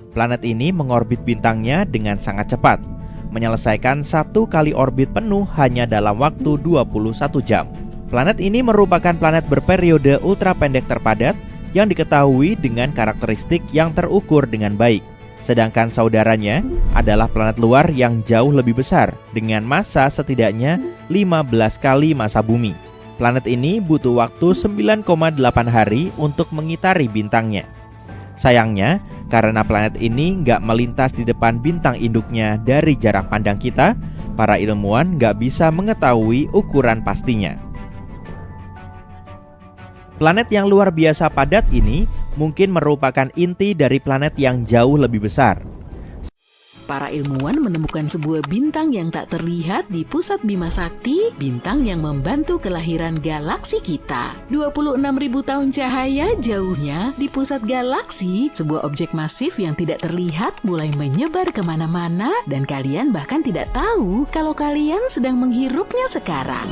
Planet ini mengorbit bintangnya dengan sangat cepat, menyelesaikan satu kali orbit penuh hanya dalam waktu 21 jam. Planet ini merupakan planet berperiode ultra pendek terpadat yang diketahui dengan karakteristik yang terukur dengan baik. Sedangkan saudaranya adalah planet luar yang jauh lebih besar dengan massa setidaknya 15 kali massa bumi. Planet ini butuh waktu 9,8 hari untuk mengitari bintangnya. Sayangnya, karena planet ini nggak melintas di depan bintang induknya dari jarak pandang kita, para ilmuwan nggak bisa mengetahui ukuran pastinya. Planet yang luar biasa padat ini mungkin merupakan inti dari planet yang jauh lebih besar. Para ilmuwan menemukan sebuah bintang yang tak terlihat di pusat Bima Sakti, bintang yang membantu kelahiran galaksi kita. 26.000 tahun cahaya jauhnya di pusat galaksi, sebuah objek masif yang tidak terlihat mulai menyebar kemana-mana dan kalian bahkan tidak tahu kalau kalian sedang menghirupnya sekarang.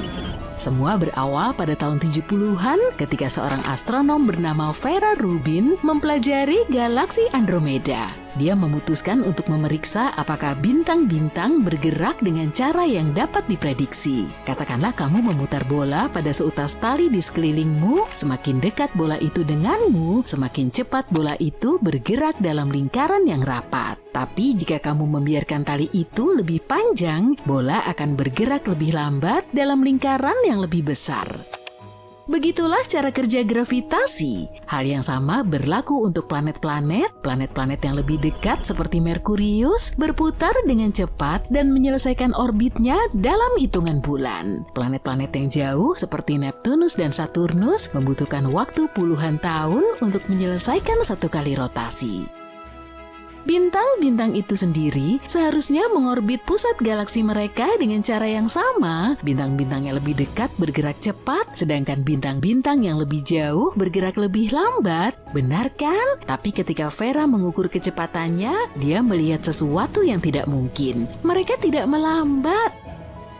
Semua berawal pada tahun 70-an ketika seorang astronom bernama Vera Rubin mempelajari galaksi Andromeda. Dia memutuskan untuk memeriksa apakah bintang-bintang bergerak dengan cara yang dapat diprediksi. Katakanlah kamu memutar bola pada seutas tali di sekelilingmu, semakin dekat bola itu denganmu, semakin cepat bola itu bergerak dalam lingkaran yang rapat. Tapi jika kamu membiarkan tali itu lebih panjang, bola akan bergerak lebih lambat dalam lingkaran yang lebih besar. Begitulah cara kerja gravitasi. Hal yang sama berlaku untuk planet-planet. Planet-planet yang lebih dekat seperti Merkurius berputar dengan cepat dan menyelesaikan orbitnya dalam hitungan bulan. Planet-planet yang jauh seperti Neptunus dan Saturnus membutuhkan waktu puluhan tahun untuk menyelesaikan satu kali rotasi. Bintang-bintang itu sendiri seharusnya mengorbit pusat galaksi mereka dengan cara yang sama. Bintang-bintang yang lebih dekat bergerak cepat, sedangkan bintang-bintang yang lebih jauh bergerak lebih lambat. Benar kan? Tapi ketika Vera mengukur kecepatannya, dia melihat sesuatu yang tidak mungkin. Mereka tidak melambat.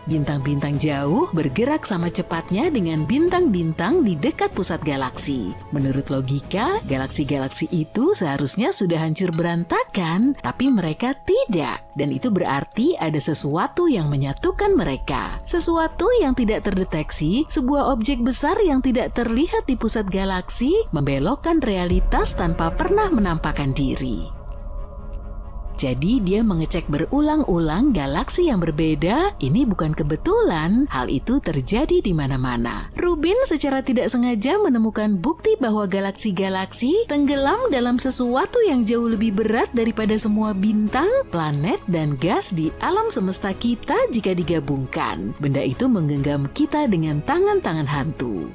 Bintang-bintang jauh bergerak sama cepatnya dengan bintang-bintang di dekat pusat galaksi. Menurut logika, galaksi-galaksi itu seharusnya sudah hancur berantakan, tapi mereka tidak. Dan itu berarti ada sesuatu yang menyatukan mereka. Sesuatu yang tidak terdeteksi, sebuah objek besar yang tidak terlihat di pusat galaksi, membelokkan realitas tanpa pernah menampakkan diri. Jadi dia mengecek berulang-ulang galaksi yang berbeda. Ini bukan kebetulan, hal itu terjadi di mana-mana. Rubin secara tidak sengaja menemukan bukti bahwa galaksi-galaksi tenggelam dalam sesuatu yang jauh lebih berat daripada semua bintang, planet, dan gas di alam semesta kita jika digabungkan. Benda itu menggenggam kita dengan tangan-tangan hantu.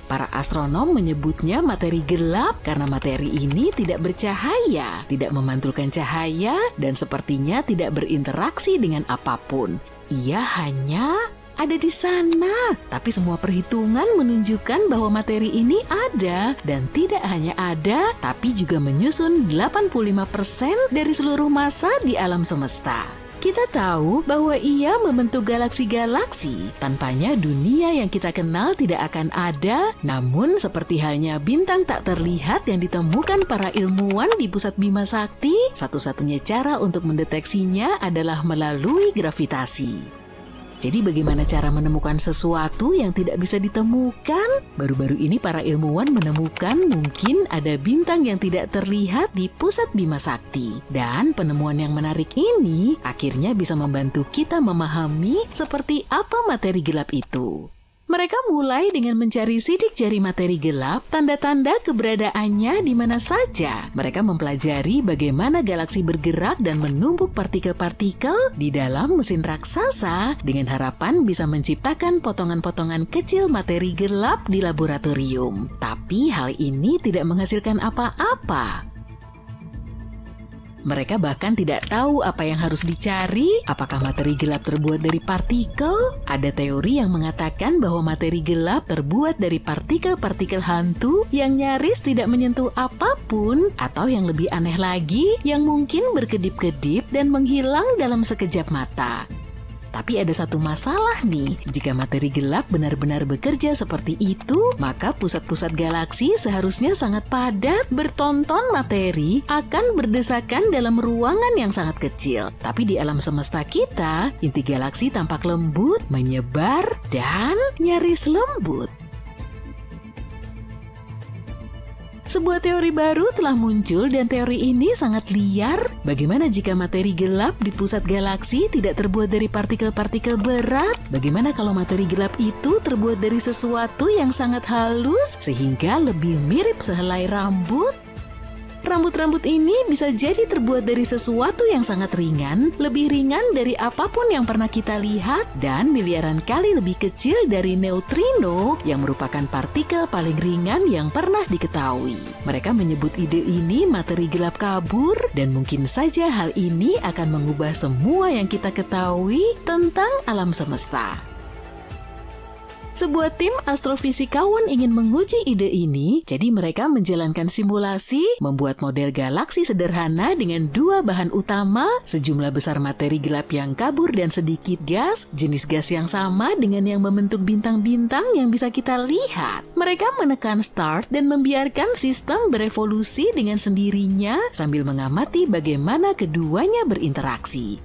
Para astronom menyebutnya materi gelap karena materi ini tidak bercahaya, tidak memantulkan cahaya, dan sepertinya tidak berinteraksi dengan apapun. Ia hanya ada di sana, tapi semua perhitungan menunjukkan bahwa materi ini ada, dan tidak hanya ada, tapi juga menyusun 85% dari seluruh massa di alam semesta. Kita tahu bahwa ia membentuk galaksi-galaksi. Tanpanya dunia yang kita kenal tidak akan ada, namun seperti halnya bintang tak terlihat yang ditemukan para ilmuwan di pusat Bima Sakti, satu-satunya cara untuk mendeteksinya adalah melalui gravitasi. Jadi bagaimana cara menemukan sesuatu yang tidak bisa ditemukan? Baru-baru ini para ilmuwan menemukan mungkin ada bintang yang tidak terlihat di pusat Bima Sakti. Dan penemuan yang menarik ini akhirnya bisa membantu kita memahami seperti apa materi gelap itu. Mereka mulai dengan mencari sidik jari materi gelap, tanda-tanda keberadaannya di mana saja. Mereka mempelajari bagaimana galaksi bergerak dan menumpuk partikel-partikel di dalam mesin raksasa dengan harapan bisa menciptakan potongan-potongan kecil materi gelap di laboratorium. Tapi hal ini tidak menghasilkan apa-apa. Mereka bahkan tidak tahu apa yang harus dicari, apakah materi gelap terbuat dari partikel. Ada teori yang mengatakan bahwa materi gelap terbuat dari partikel-partikel hantu yang nyaris tidak menyentuh apapun, atau yang lebih aneh lagi, yang mungkin berkedip-kedip dan menghilang dalam sekejap mata. Tapi ada satu masalah nih, jika materi gelap benar-benar bekerja seperti itu, maka pusat-pusat galaksi seharusnya sangat padat, bertonton materi akan berdesakan dalam ruangan yang sangat kecil. Tapi di alam semesta kita, inti galaksi tampak lembut, menyebar, dan nyaris lembut. Sebuah teori baru telah muncul dan teori ini sangat liar. Bagaimana jika materi gelap di pusat galaksi tidak terbuat dari partikel-partikel berat? Bagaimana kalau materi gelap itu terbuat dari sesuatu yang sangat halus sehingga lebih mirip sehelai rambut? Rambut-rambut ini bisa jadi terbuat dari sesuatu yang sangat ringan, lebih ringan dari apapun yang pernah kita lihat, dan miliaran kali lebih kecil dari neutrino yang merupakan partikel paling ringan yang pernah diketahui. Mereka menyebut ide ini materi gelap kabur, dan mungkin saja hal ini akan mengubah semua yang kita ketahui tentang alam semesta. Sebuah tim astrofisikawan ingin menguji ide ini, jadi mereka menjalankan simulasi, membuat model galaksi sederhana dengan dua bahan utama, sejumlah besar materi gelap yang kabur dan sedikit gas, jenis gas yang sama dengan yang membentuk bintang-bintang yang bisa kita lihat. Mereka menekan start dan membiarkan sistem berevolusi dengan sendirinya sambil mengamati bagaimana keduanya berinteraksi.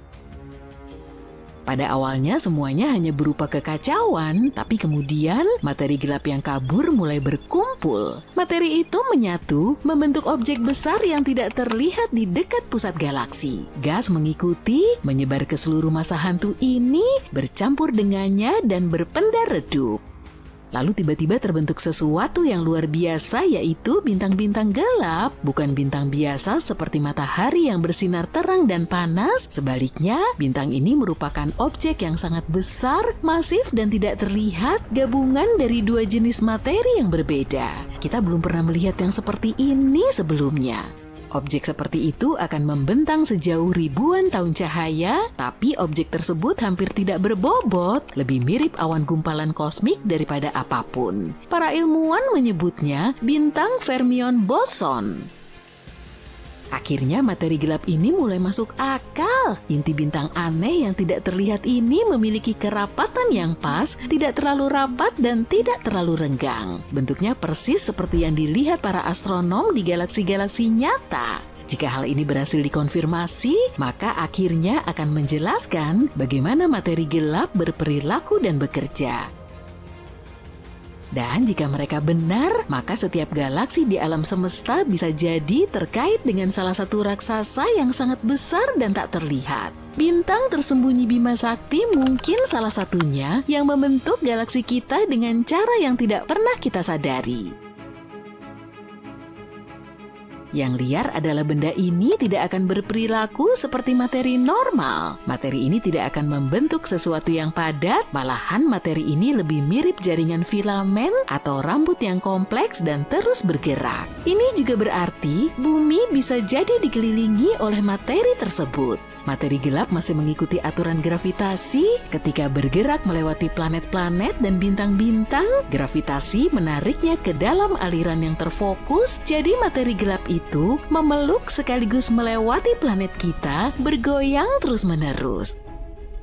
Pada awalnya semuanya hanya berupa kekacauan, tapi kemudian materi gelap yang kabur mulai berkumpul. Materi itu menyatu, membentuk objek besar yang tidak terlihat di dekat pusat galaksi. Gas mengikuti, menyebar ke seluruh massa hantu ini, bercampur dengannya dan berpendar redup. Lalu tiba-tiba terbentuk sesuatu yang luar biasa, yaitu bintang-bintang gelap. Bukan bintang biasa seperti matahari yang bersinar terang dan panas. Sebaliknya, bintang ini merupakan objek yang sangat besar, masif dan tidak terlihat, gabungan dari dua jenis materi yang berbeda. Kita belum pernah melihat yang seperti ini sebelumnya. Objek seperti itu akan membentang sejauh ribuan tahun cahaya, tapi objek tersebut hampir tidak berbobot, lebih mirip awan gumpalan kosmik daripada apapun. Para ilmuwan menyebutnya bintang fermion boson. Akhirnya materi gelap ini mulai masuk akal. Inti bintang aneh yang tidak terlihat ini memiliki kerapatan yang pas, tidak terlalu rapat dan tidak terlalu renggang. Bentuknya persis seperti yang dilihat para astronom di galaksi-galaksi nyata. Jika hal ini berhasil dikonfirmasi, maka akhirnya akan menjelaskan bagaimana materi gelap berperilaku dan bekerja. Dan jika mereka benar, maka setiap galaksi di alam semesta bisa jadi terkait dengan salah satu raksasa yang sangat besar dan tak terlihat. Bintang tersembunyi Bima Sakti mungkin salah satunya yang membentuk galaksi kita dengan cara yang tidak pernah kita sadari. Yang liar adalah benda ini tidak akan berperilaku seperti materi normal. Materi ini tidak akan membentuk sesuatu yang padat, malahan materi ini lebih mirip jaringan filamen atau rambut yang kompleks dan terus bergerak. Ini juga berarti bumi bisa jadi dikelilingi oleh materi tersebut. Materi gelap masih mengikuti aturan gravitasi. Ketika bergerak melewati planet-planet dan bintang-bintang, gravitasi menariknya ke dalam aliran yang terfokus. Jadi materi gelap itu memeluk sekaligus melewati planet kita, bergoyang terus-menerus.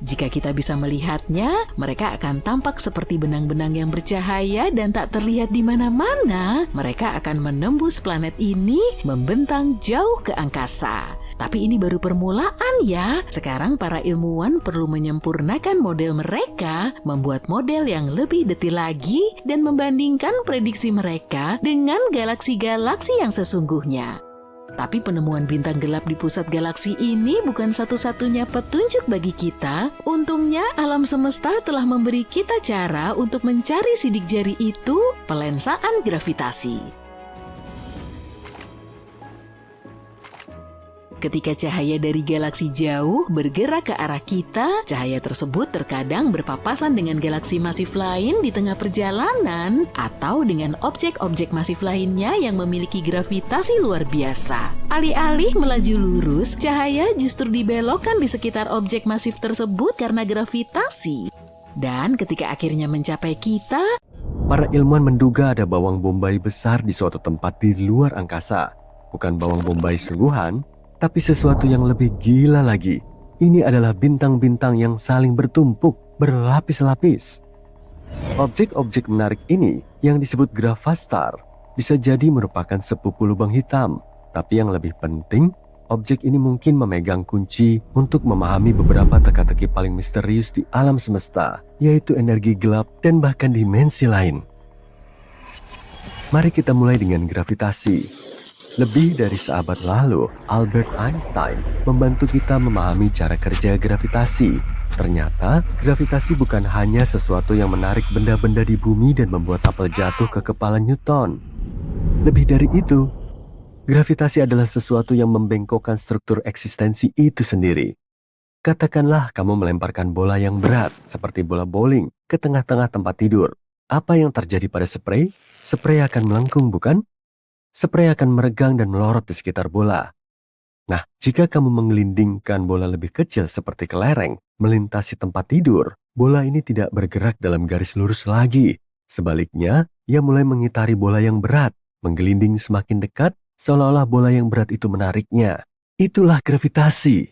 Jika kita bisa melihatnya, mereka akan tampak seperti benang-benang yang bercahaya dan tak terlihat di mana-mana. Mereka akan menembus planet ini, membentang jauh ke angkasa. Tapi ini baru permulaan ya. Sekarang para ilmuwan perlu menyempurnakan model mereka, membuat model yang lebih detil lagi, dan membandingkan prediksi mereka dengan galaksi-galaksi yang sesungguhnya. Tapi penemuan bintang gelap di pusat galaksi ini bukan satu-satunya petunjuk bagi kita. Untungnya alam semesta telah memberi kita cara untuk mencari sidik jari itu, pelensaan gravitasi. Ketika cahaya dari galaksi jauh bergerak ke arah kita, cahaya tersebut terkadang berpapasan dengan galaksi masif lain di tengah perjalanan atau dengan objek-objek masif lainnya yang memiliki gravitasi luar biasa. Alih-alih melaju lurus, cahaya justru dibelokkan di sekitar objek masif tersebut karena gravitasi. Dan ketika akhirnya mencapai kita, para ilmuwan menduga ada bawang bombay besar di suatu tempat di luar angkasa. Bukan bawang bombay sungguhan, tapi sesuatu yang lebih gila lagi. Ini adalah bintang-bintang yang saling bertumpuk, berlapis-lapis. Objek-objek menarik ini yang disebut gravastar bisa jadi merupakan sepupu lubang hitam. Tapi yang lebih penting, objek ini mungkin memegang kunci untuk memahami beberapa teka-teki paling misterius di alam semesta, yaitu energi gelap dan bahkan dimensi lain. Mari kita mulai dengan gravitasi. Lebih dari seabad lalu, Albert Einstein membantu kita memahami cara kerja gravitasi. Ternyata, gravitasi bukan hanya sesuatu yang menarik benda-benda di bumi dan membuat apel jatuh ke kepala Newton. Lebih dari itu, gravitasi adalah sesuatu yang membengkokkan struktur eksistensi itu sendiri. Katakanlah kamu melemparkan bola yang berat, seperti bola bowling, ke tengah-tengah tempat tidur. Apa yang terjadi pada spray? Spray akan melengkung, bukan? Spray akan meregang dan melorot di sekitar bola. Nah, jika kamu menggelindingkan bola lebih kecil seperti kelereng melintasi tempat tidur, bola ini tidak bergerak dalam garis lurus lagi. Sebaliknya, ia mulai mengitari bola yang berat, menggelinding semakin dekat, seolah-olah bola yang berat itu menariknya. Itulah gravitasi.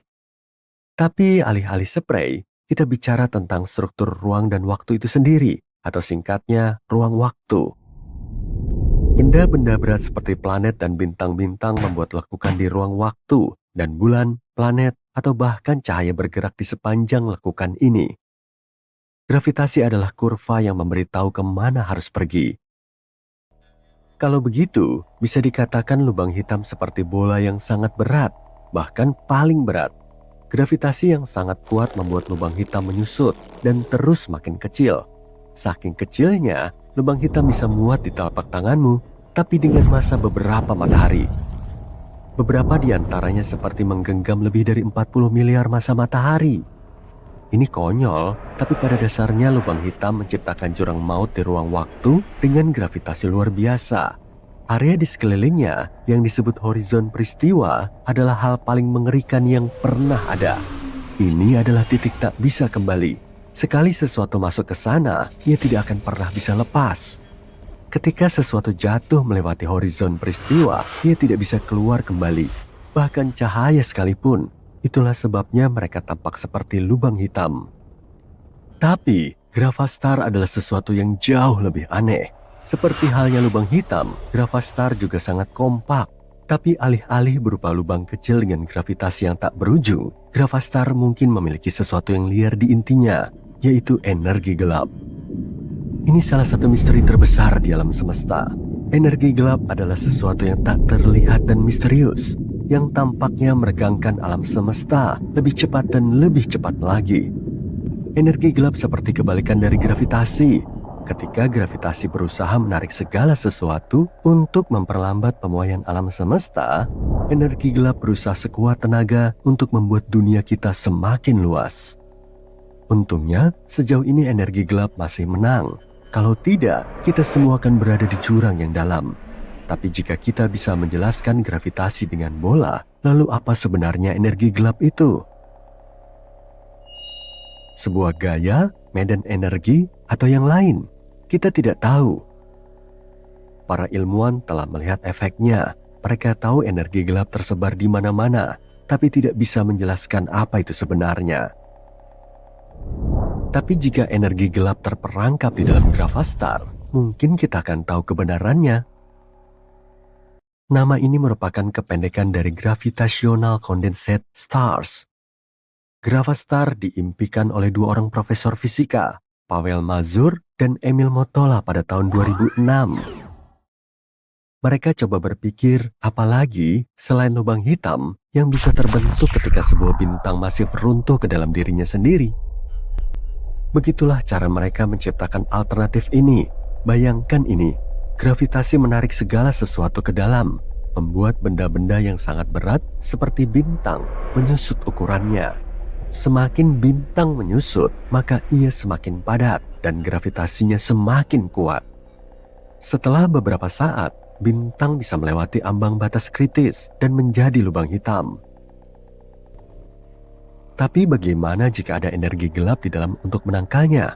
Tapi alih-alih spray, kita bicara tentang struktur ruang dan waktu itu sendiri, atau singkatnya, ruang waktu. Benda-benda berat seperti planet dan bintang-bintang membuat lekukan di ruang waktu, dan bulan, planet, atau bahkan cahaya bergerak di sepanjang lekukan ini. Gravitasi adalah kurva yang memberitahu kemana harus pergi. Kalau begitu, bisa dikatakan lubang hitam seperti bola yang sangat berat, bahkan paling berat. Gravitasi yang sangat kuat membuat lubang hitam menyusut dan terus makin kecil. Saking kecilnya, lubang hitam bisa muat di telapak tanganmu, tapi dengan massa beberapa matahari. Beberapa di antaranya seperti menggenggam lebih dari 40 miliar massa matahari. Ini konyol, tapi pada dasarnya lubang hitam menciptakan jurang maut di ruang waktu dengan gravitasi luar biasa. Area di sekelilingnya yang disebut horizon peristiwa adalah hal paling mengerikan yang pernah ada. Ini adalah titik tak bisa kembali. Sekali sesuatu masuk ke sana, ia tidak akan pernah bisa lepas. Ketika sesuatu jatuh melewati horizon peristiwa, ia tidak bisa keluar kembali. bahkan cahaya sekalipun. Itulah sebabnya mereka tampak seperti lubang hitam. Tapi, gravastar adalah sesuatu yang jauh lebih aneh. Seperti halnya lubang hitam, gravastar juga sangat kompak. Tapi alih-alih berupa lubang kecil dengan gravitasi yang tak berujung, gravastar mungkin memiliki sesuatu yang liar di intinya, yaitu energi gelap. Ini salah satu misteri terbesar di alam semesta. Energi gelap adalah sesuatu yang tak terlihat dan misterius, yang tampaknya meregangkan alam semesta lebih cepat dan lebih cepat lagi. Energi gelap seperti kebalikan dari gravitasi. Ketika gravitasi berusaha menarik segala sesuatu untuk memperlambat pemuaian alam semesta, energi gelap berusaha sekuat tenaga untuk membuat dunia kita semakin luas. Untungnya, sejauh ini energi gelap masih menang. Kalau tidak, kita semua akan berada di jurang yang dalam. Tapi jika kita bisa menjelaskan gravitasi dengan bola, lalu apa sebenarnya energi gelap itu? Sebuah gaya, medan energi, atau yang lain? Kita tidak tahu. Para ilmuwan telah melihat efeknya. Mereka tahu energi gelap tersebar di mana-mana, tapi tidak bisa menjelaskan apa itu sebenarnya. Tapi jika energi gelap terperangkap di dalam gravastar, mungkin kita akan tahu kebenarannya. Nama ini merupakan kependekan dari Gravitational Condensate Stars. Gravastar diimpikan oleh dua orang profesor fisika, Pavel Mazur dan Emil Motola pada tahun 2006. Mereka coba berpikir, apalagi selain lubang hitam yang bisa terbentuk ketika sebuah bintang masif runtuh ke dalam dirinya sendiri. Begitulah cara mereka menciptakan alternatif ini. Bayangkan ini. Gravitasi menarik segala sesuatu ke dalam, membuat benda-benda yang sangat berat seperti bintang menyusut ukurannya. Semakin bintang menyusut, maka ia semakin padat dan gravitasinya semakin kuat. Setelah beberapa saat, bintang bisa melewati ambang batas kritis dan menjadi lubang hitam. Tapi bagaimana jika ada energi gelap di dalam untuk menangkalnya?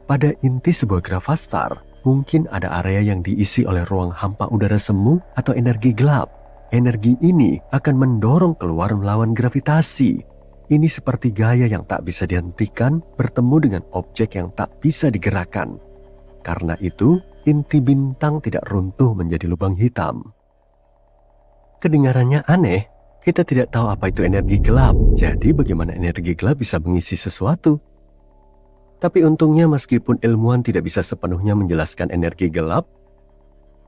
Pada inti sebuah gravastar, mungkin ada area yang diisi oleh ruang hampa udara semu atau energi gelap. Energi ini akan mendorong keluar melawan gravitasi. Ini seperti gaya yang tak bisa dihentikan bertemu dengan objek yang tak bisa digerakkan. Karena itu, inti bintang tidak runtuh menjadi lubang hitam. Kedengarannya aneh, kita tidak tahu apa itu energi gelap. Jadi bagaimana energi gelap bisa mengisi sesuatu? Tapi untungnya meskipun ilmuwan tidak bisa sepenuhnya menjelaskan energi gelap,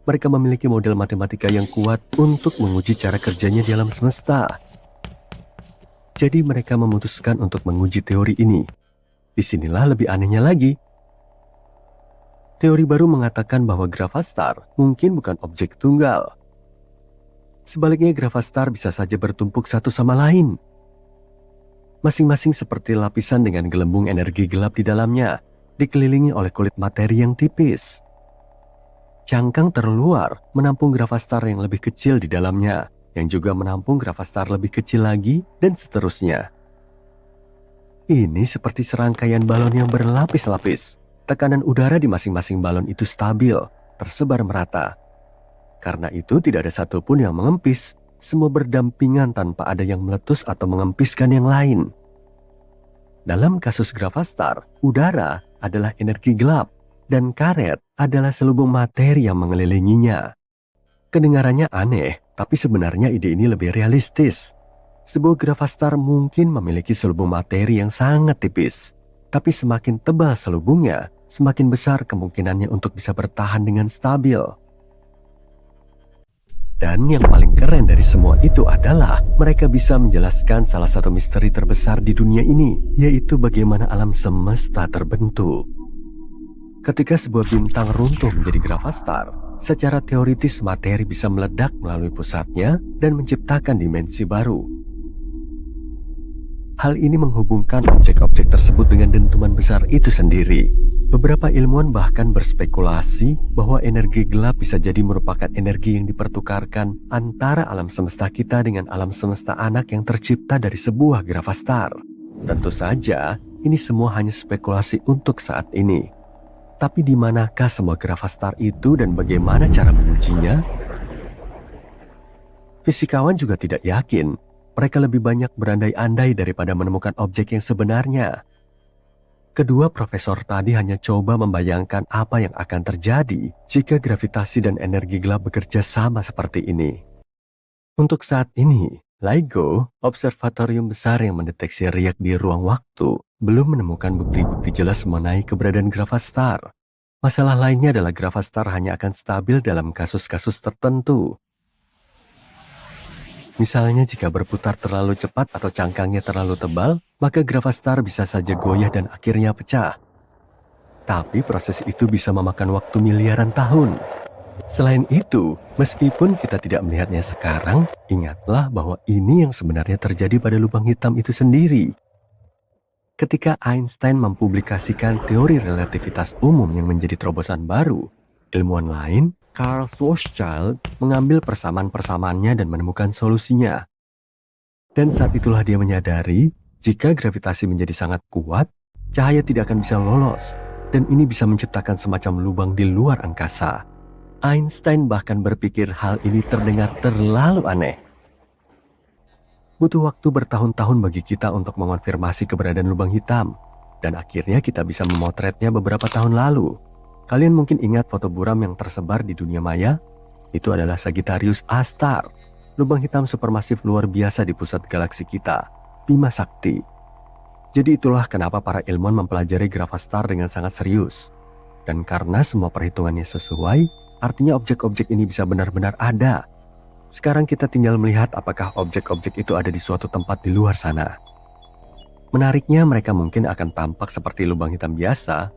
mereka memiliki model matematika yang kuat untuk menguji cara kerjanya di alam semesta. Jadi mereka memutuskan untuk menguji teori ini. Disinilah lebih anehnya lagi. Teori baru mengatakan bahwa gravastar mungkin bukan objek tunggal. Sebaliknya gravastar bisa saja bertumpuk satu sama lain. Masing-masing seperti lapisan dengan gelembung energi gelap di dalamnya, dikelilingi oleh kulit materi yang tipis. Cangkang terluar menampung gravastar yang lebih kecil di dalamnya, yang juga menampung gravastar lebih kecil lagi, dan seterusnya. Ini seperti serangkaian balon yang berlapis-lapis. Tekanan udara di masing-masing balon itu stabil, tersebar merata. Karena itu tidak ada satupun yang mengempis. Semua berdampingan tanpa ada yang meletus atau mengempiskan yang lain. Dalam kasus gravastar, udara adalah energi gelap dan karet adalah selubung materi yang mengelilinginya. Kedengarannya aneh, tapi sebenarnya ide ini lebih realistis. Sebuah gravastar mungkin memiliki selubung materi yang sangat tipis, tapi semakin tebal selubungnya, semakin besar kemungkinannya untuk bisa bertahan dengan stabil. Dan yang paling keren dari semua itu adalah mereka bisa menjelaskan salah satu misteri terbesar di dunia ini, yaitu bagaimana alam semesta terbentuk. Ketika sebuah bintang runtuh menjadi gravastar, secara teoritis materi bisa meledak melalui pusatnya dan menciptakan dimensi baru. Hal ini menghubungkan objek-objek tersebut dengan dentuman besar itu sendiri. Beberapa ilmuwan bahkan berspekulasi bahwa energi gelap bisa jadi merupakan energi yang dipertukarkan antara alam semesta kita dengan alam semesta anak yang tercipta dari sebuah gravastar. Tentu saja, ini semua hanya spekulasi untuk saat ini. Tapi di manakah semua gravastar itu dan bagaimana cara mengujinya? Fisikawan juga tidak yakin. Mereka lebih banyak berandai-andai daripada menemukan objek yang sebenarnya. Kedua profesor tadi hanya coba membayangkan apa yang akan terjadi jika gravitasi dan energi gelap bekerja sama seperti ini. Untuk saat ini, LIGO, observatorium besar yang mendeteksi riak di ruang waktu, belum menemukan bukti-bukti jelas mengenai keberadaan gravastar. Masalah lainnya adalah gravastar hanya akan stabil dalam kasus-kasus tertentu. Misalnya jika berputar terlalu cepat atau cangkangnya terlalu tebal, maka gravastar bisa saja goyah dan akhirnya pecah. Tapi proses itu bisa memakan waktu miliaran tahun. Selain itu, meskipun kita tidak melihatnya sekarang, ingatlah bahwa ini yang sebenarnya terjadi pada lubang hitam itu sendiri. Ketika Einstein mempublikasikan teori relativitas umum yang menjadi terobosan baru, ilmuwan lain, Carl Schwarzschild, mengambil persamaan-persamaannya dan menemukan solusinya. Dan saat itulah dia menyadari, jika gravitasi menjadi sangat kuat, cahaya tidak akan bisa lolos, dan ini bisa menciptakan semacam lubang di luar angkasa. Einstein bahkan berpikir hal ini terdengar terlalu aneh. Butuh waktu bertahun-tahun bagi kita untuk mengonfirmasi keberadaan lubang hitam, dan akhirnya kita bisa memotretnya beberapa tahun lalu. Kalian mungkin ingat foto buram yang tersebar di dunia maya? Itu adalah Sagittarius A-star, lubang hitam supermasif luar biasa di pusat galaksi kita, Bima Sakti. Jadi itulah kenapa para ilmuwan mempelajari gravastar dengan sangat serius. Dan karena semua perhitungannya sesuai, artinya objek-objek ini bisa benar-benar ada. Sekarang kita tinggal melihat apakah objek-objek itu ada di suatu tempat di luar sana. Menariknya, mereka mungkin akan tampak seperti lubang hitam biasa.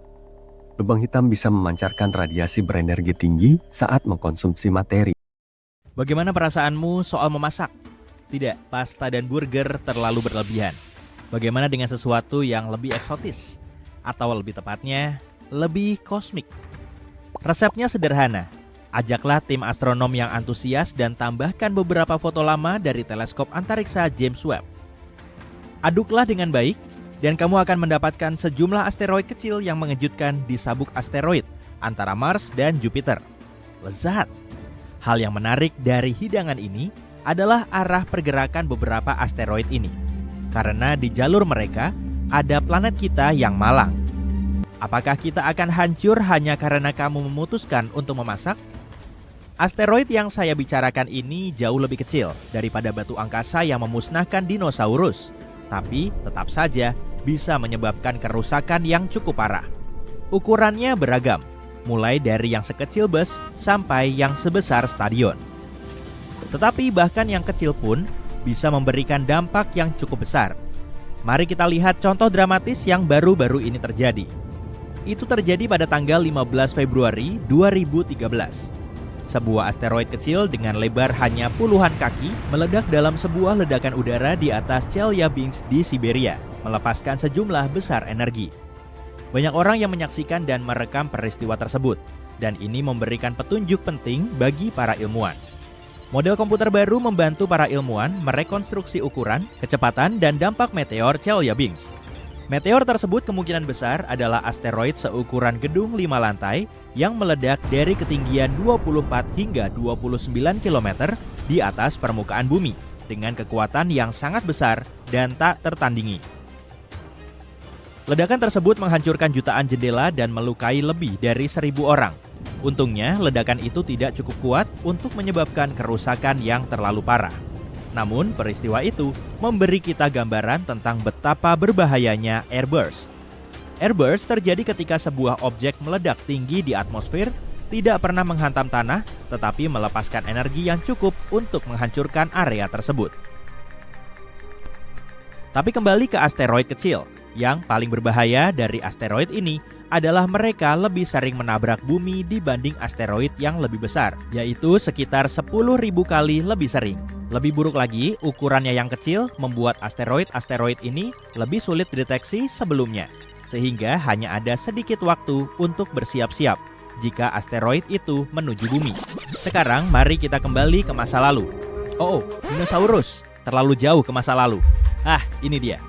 Lubang hitam bisa memancarkan radiasi berenergi tinggi saat mengkonsumsi materi. Bagaimana perasaanmu soal memasak? Tidak, pasta dan burger terlalu berlebihan. Bagaimana dengan sesuatu yang lebih eksotis? Atau lebih tepatnya, lebih kosmik? Resepnya sederhana. Ajaklah tim astronom yang antusias dan tambahkan beberapa foto lama dari teleskop antariksa James Webb. Aduklah dengan baik, dan kamu akan mendapatkan sejumlah asteroid kecil yang mengejutkan di sabuk asteroid antara Mars dan Jupiter. Lezat. Hal yang menarik dari hidangan ini adalah arah pergerakan beberapa asteroid ini. Karena di jalur mereka ada planet kita yang malang. Apakah kita akan hancur hanya karena kamu memutuskan untuk memasak? Asteroid yang saya bicarakan ini jauh lebih kecil daripada batu angkasa yang memusnahkan dinosaurus. Tapi tetap saja bisa menyebabkan kerusakan yang cukup parah. Ukurannya beragam, mulai dari yang sekecil bus sampai yang sebesar stadion. Tetapi bahkan yang kecil pun bisa memberikan dampak yang cukup besar. Mari kita lihat contoh dramatis yang baru-baru ini terjadi. Itu terjadi pada tanggal 15 Februari 2013. Sebuah asteroid kecil dengan lebar hanya puluhan kaki meledak dalam sebuah ledakan udara di atas Chelyabinsk di Siberia, melepaskan sejumlah besar energi. Banyak orang yang menyaksikan dan merekam peristiwa tersebut, dan ini memberikan petunjuk penting bagi para ilmuwan. Model komputer baru membantu para ilmuwan merekonstruksi ukuran, kecepatan, dan dampak meteor Chelyabinsk. Meteor tersebut kemungkinan besar adalah asteroid seukuran gedung 5 lantai yang meledak dari ketinggian 24 hingga 29 km di atas permukaan bumi dengan kekuatan yang sangat besar dan tak tertandingi. Ledakan tersebut menghancurkan jutaan jendela dan melukai lebih dari 1.000 orang. Untungnya, ledakan itu tidak cukup kuat untuk menyebabkan kerusakan yang terlalu parah. Namun, peristiwa itu memberi kita gambaran tentang betapa berbahayanya airburst. Airburst terjadi ketika sebuah objek meledak tinggi di atmosfer, tidak pernah menghantam tanah, tetapi melepaskan energi yang cukup untuk menghancurkan area tersebut. Tapi kembali ke asteroid kecil. Yang paling berbahaya dari asteroid ini adalah mereka lebih sering menabrak bumi dibanding asteroid yang lebih besar, yaitu sekitar 10.000 kali lebih sering. Lebih buruk lagi, ukurannya yang kecil membuat asteroid-asteroid ini lebih sulit dideteksi sebelumnya, sehingga hanya ada sedikit waktu untuk bersiap-siap jika asteroid itu menuju bumi. Sekarang mari kita kembali ke masa lalu. Oh, dinosaurus, terlalu jauh ke masa lalu. Ini dia.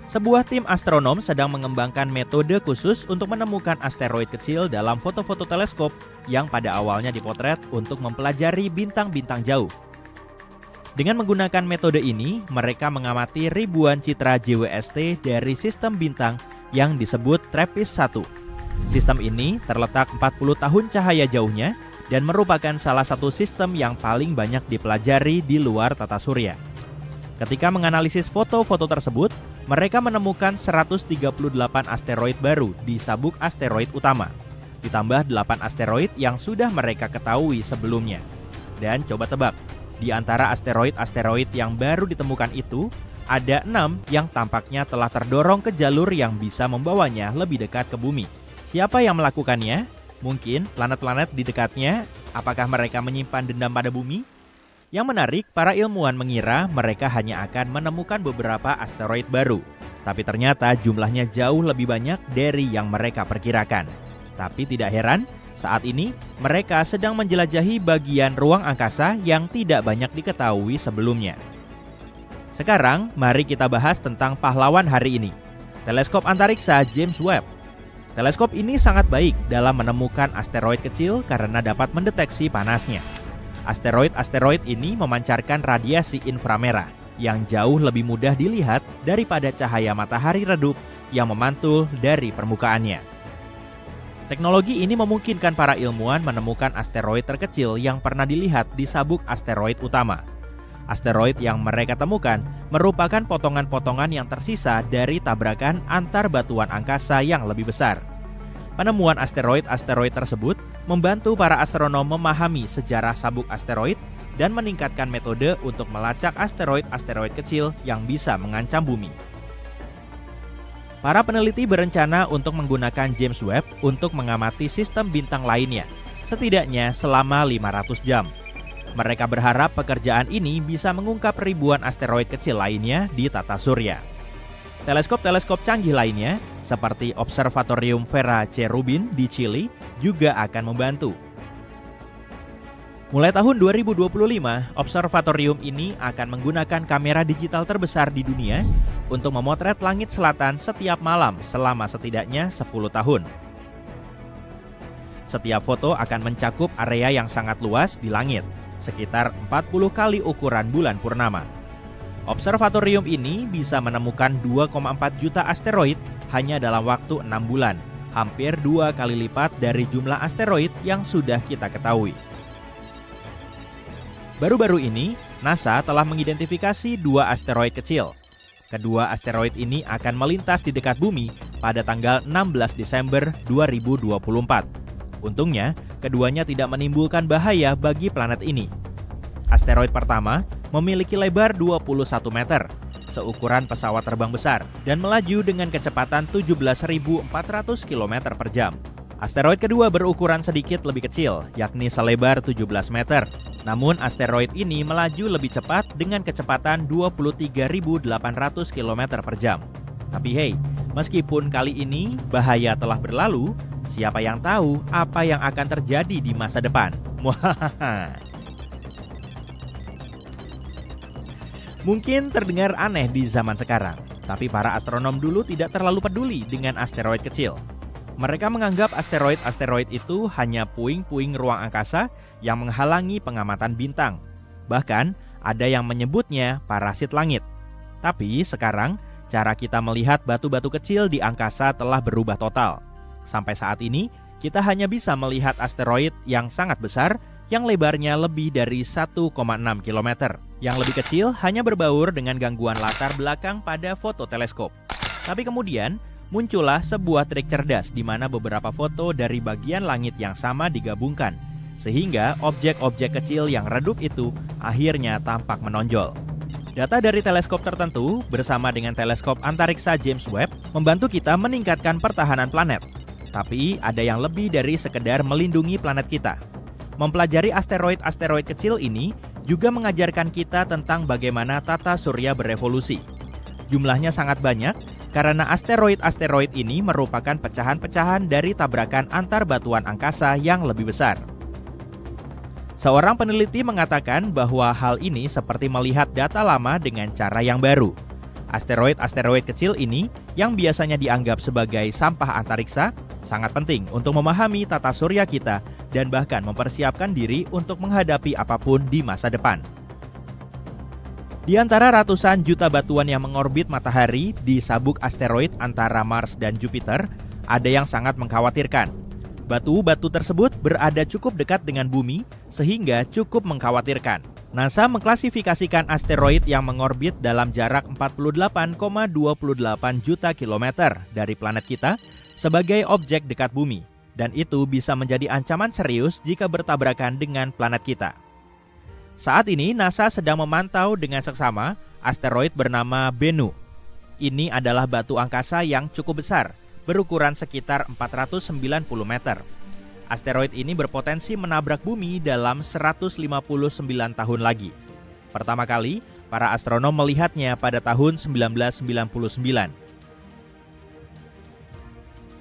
Sebuah tim astronom sedang mengembangkan metode khusus untuk menemukan asteroid kecil dalam foto-foto teleskop yang pada awalnya dipotret untuk mempelajari bintang-bintang jauh. Dengan menggunakan metode ini, mereka mengamati ribuan citra JWST dari sistem bintang yang disebut TRAPPIST-1. Sistem ini terletak 40 tahun cahaya jauhnya dan merupakan salah satu sistem yang paling banyak dipelajari di luar tata surya. Ketika menganalisis foto-foto tersebut, mereka menemukan 138 asteroid baru di sabuk asteroid utama, ditambah 8 asteroid yang sudah mereka ketahui sebelumnya. Dan coba tebak, di antara asteroid-asteroid yang baru ditemukan itu, ada 6 yang tampaknya telah terdorong ke jalur yang bisa membawanya lebih dekat ke bumi. Siapa yang melakukannya? Mungkin planet-planet di dekatnya. Apakah mereka menyimpan dendam pada bumi? Yang menarik, para ilmuwan mengira mereka hanya akan menemukan beberapa asteroid baru. Tapi ternyata jumlahnya jauh lebih banyak dari yang mereka perkirakan. Tapi tidak heran, saat ini mereka sedang menjelajahi bagian ruang angkasa yang tidak banyak diketahui sebelumnya. Sekarang, mari kita bahas tentang pahlawan hari ini, teleskop antariksa James Webb. Teleskop ini sangat baik dalam menemukan asteroid kecil karena dapat mendeteksi panasnya. Asteroid-asteroid ini memancarkan radiasi inframerah yang jauh lebih mudah dilihat daripada cahaya matahari redup yang memantul dari permukaannya. Teknologi ini memungkinkan para ilmuwan menemukan asteroid terkecil yang pernah dilihat di sabuk asteroid utama. Asteroid yang mereka temukan merupakan potongan-potongan yang tersisa dari tabrakan antar batuan angkasa yang lebih besar. Penemuan asteroid-asteroid tersebut membantu para astronom memahami sejarah sabuk asteroid dan meningkatkan metode untuk melacak asteroid-asteroid kecil yang bisa mengancam bumi. Para peneliti berencana untuk menggunakan James Webb untuk mengamati sistem bintang lainnya, setidaknya selama 500 jam. Mereka berharap pekerjaan ini bisa mengungkap ribuan asteroid kecil lainnya di tata surya. Teleskop-teleskop canggih lainnya, seperti Observatorium Vera C. Rubin di Chili, juga akan membantu. Mulai tahun 2025, observatorium ini akan menggunakan kamera digital terbesar di dunia untuk memotret langit selatan setiap malam selama setidaknya 10 tahun. Setiap foto akan mencakup area yang sangat luas di langit, sekitar 40 kali ukuran bulan purnama. Observatorium ini bisa menemukan 2,4 juta asteroid hanya dalam waktu 6 bulan, hampir 2 kali lipat dari jumlah asteroid yang sudah kita ketahui. Baru-baru ini, NASA telah mengidentifikasi 2 asteroid kecil. Kedua asteroid ini akan melintas di dekat bumi pada tanggal 16 Desember 2024. Untungnya, keduanya tidak menimbulkan bahaya bagi planet ini. Asteroid pertama memiliki lebar 21 meter, seukuran pesawat terbang besar, dan melaju dengan kecepatan 17.400 km per jam. Asteroid kedua berukuran sedikit lebih kecil, yakni selebar 17 meter. Namun asteroid ini melaju lebih cepat dengan kecepatan 23.800 km per jam. Tapi hey, meskipun kali ini bahaya telah berlalu, siapa yang tahu apa yang akan terjadi di masa depan? Muhahaha. Mungkin terdengar aneh di zaman sekarang, tapi para astronom dulu tidak terlalu peduli dengan asteroid kecil. Mereka menganggap asteroid-asteroid itu hanya puing-puing ruang angkasa yang menghalangi pengamatan bintang. Bahkan, ada yang menyebutnya parasit langit. Tapi sekarang, cara kita melihat batu-batu kecil di angkasa telah berubah total. Sampai saat ini, kita hanya bisa melihat asteroid yang sangat besar yang lebarnya lebih dari 1,6 km. Yang lebih kecil hanya berbaur dengan gangguan latar belakang pada foto teleskop. Tapi kemudian, muncullah sebuah trik cerdas di mana beberapa foto dari bagian langit yang sama digabungkan, sehingga objek-objek kecil yang redup itu akhirnya tampak menonjol. Data dari teleskop tertentu bersama dengan teleskop antariksa James Webb membantu kita meningkatkan pertahanan planet. Tapi ada yang lebih dari sekedar melindungi planet kita. Mempelajari asteroid-asteroid kecil ini juga mengajarkan kita tentang bagaimana tata surya berevolusi. Jumlahnya sangat banyak karena asteroid-asteroid ini merupakan pecahan-pecahan dari tabrakan antar batuan angkasa yang lebih besar. Seorang peneliti mengatakan bahwa hal ini seperti melihat data lama dengan cara yang baru. Asteroid-asteroid kecil ini yang biasanya dianggap sebagai sampah antariksa sangat penting untuk memahami tata surya kita dan bahkan mempersiapkan diri untuk menghadapi apapun di masa depan. Di antara ratusan juta batuan yang mengorbit matahari di sabuk asteroid antara Mars dan Jupiter, ada yang sangat mengkhawatirkan. Batu-batu tersebut berada cukup dekat dengan bumi sehingga cukup mengkhawatirkan. NASA mengklasifikasikan asteroid yang mengorbit dalam jarak 48,28 juta kilometer dari planet kita sebagai objek dekat bumi, dan itu bisa menjadi ancaman serius jika bertabrakan dengan planet kita. Saat ini NASA sedang memantau dengan seksama asteroid bernama Bennu. Ini adalah batu angkasa yang cukup besar, berukuran sekitar 490 meter. Asteroid ini berpotensi menabrak bumi dalam 159 tahun lagi. Pertama kali, para astronom melihatnya pada tahun 1999.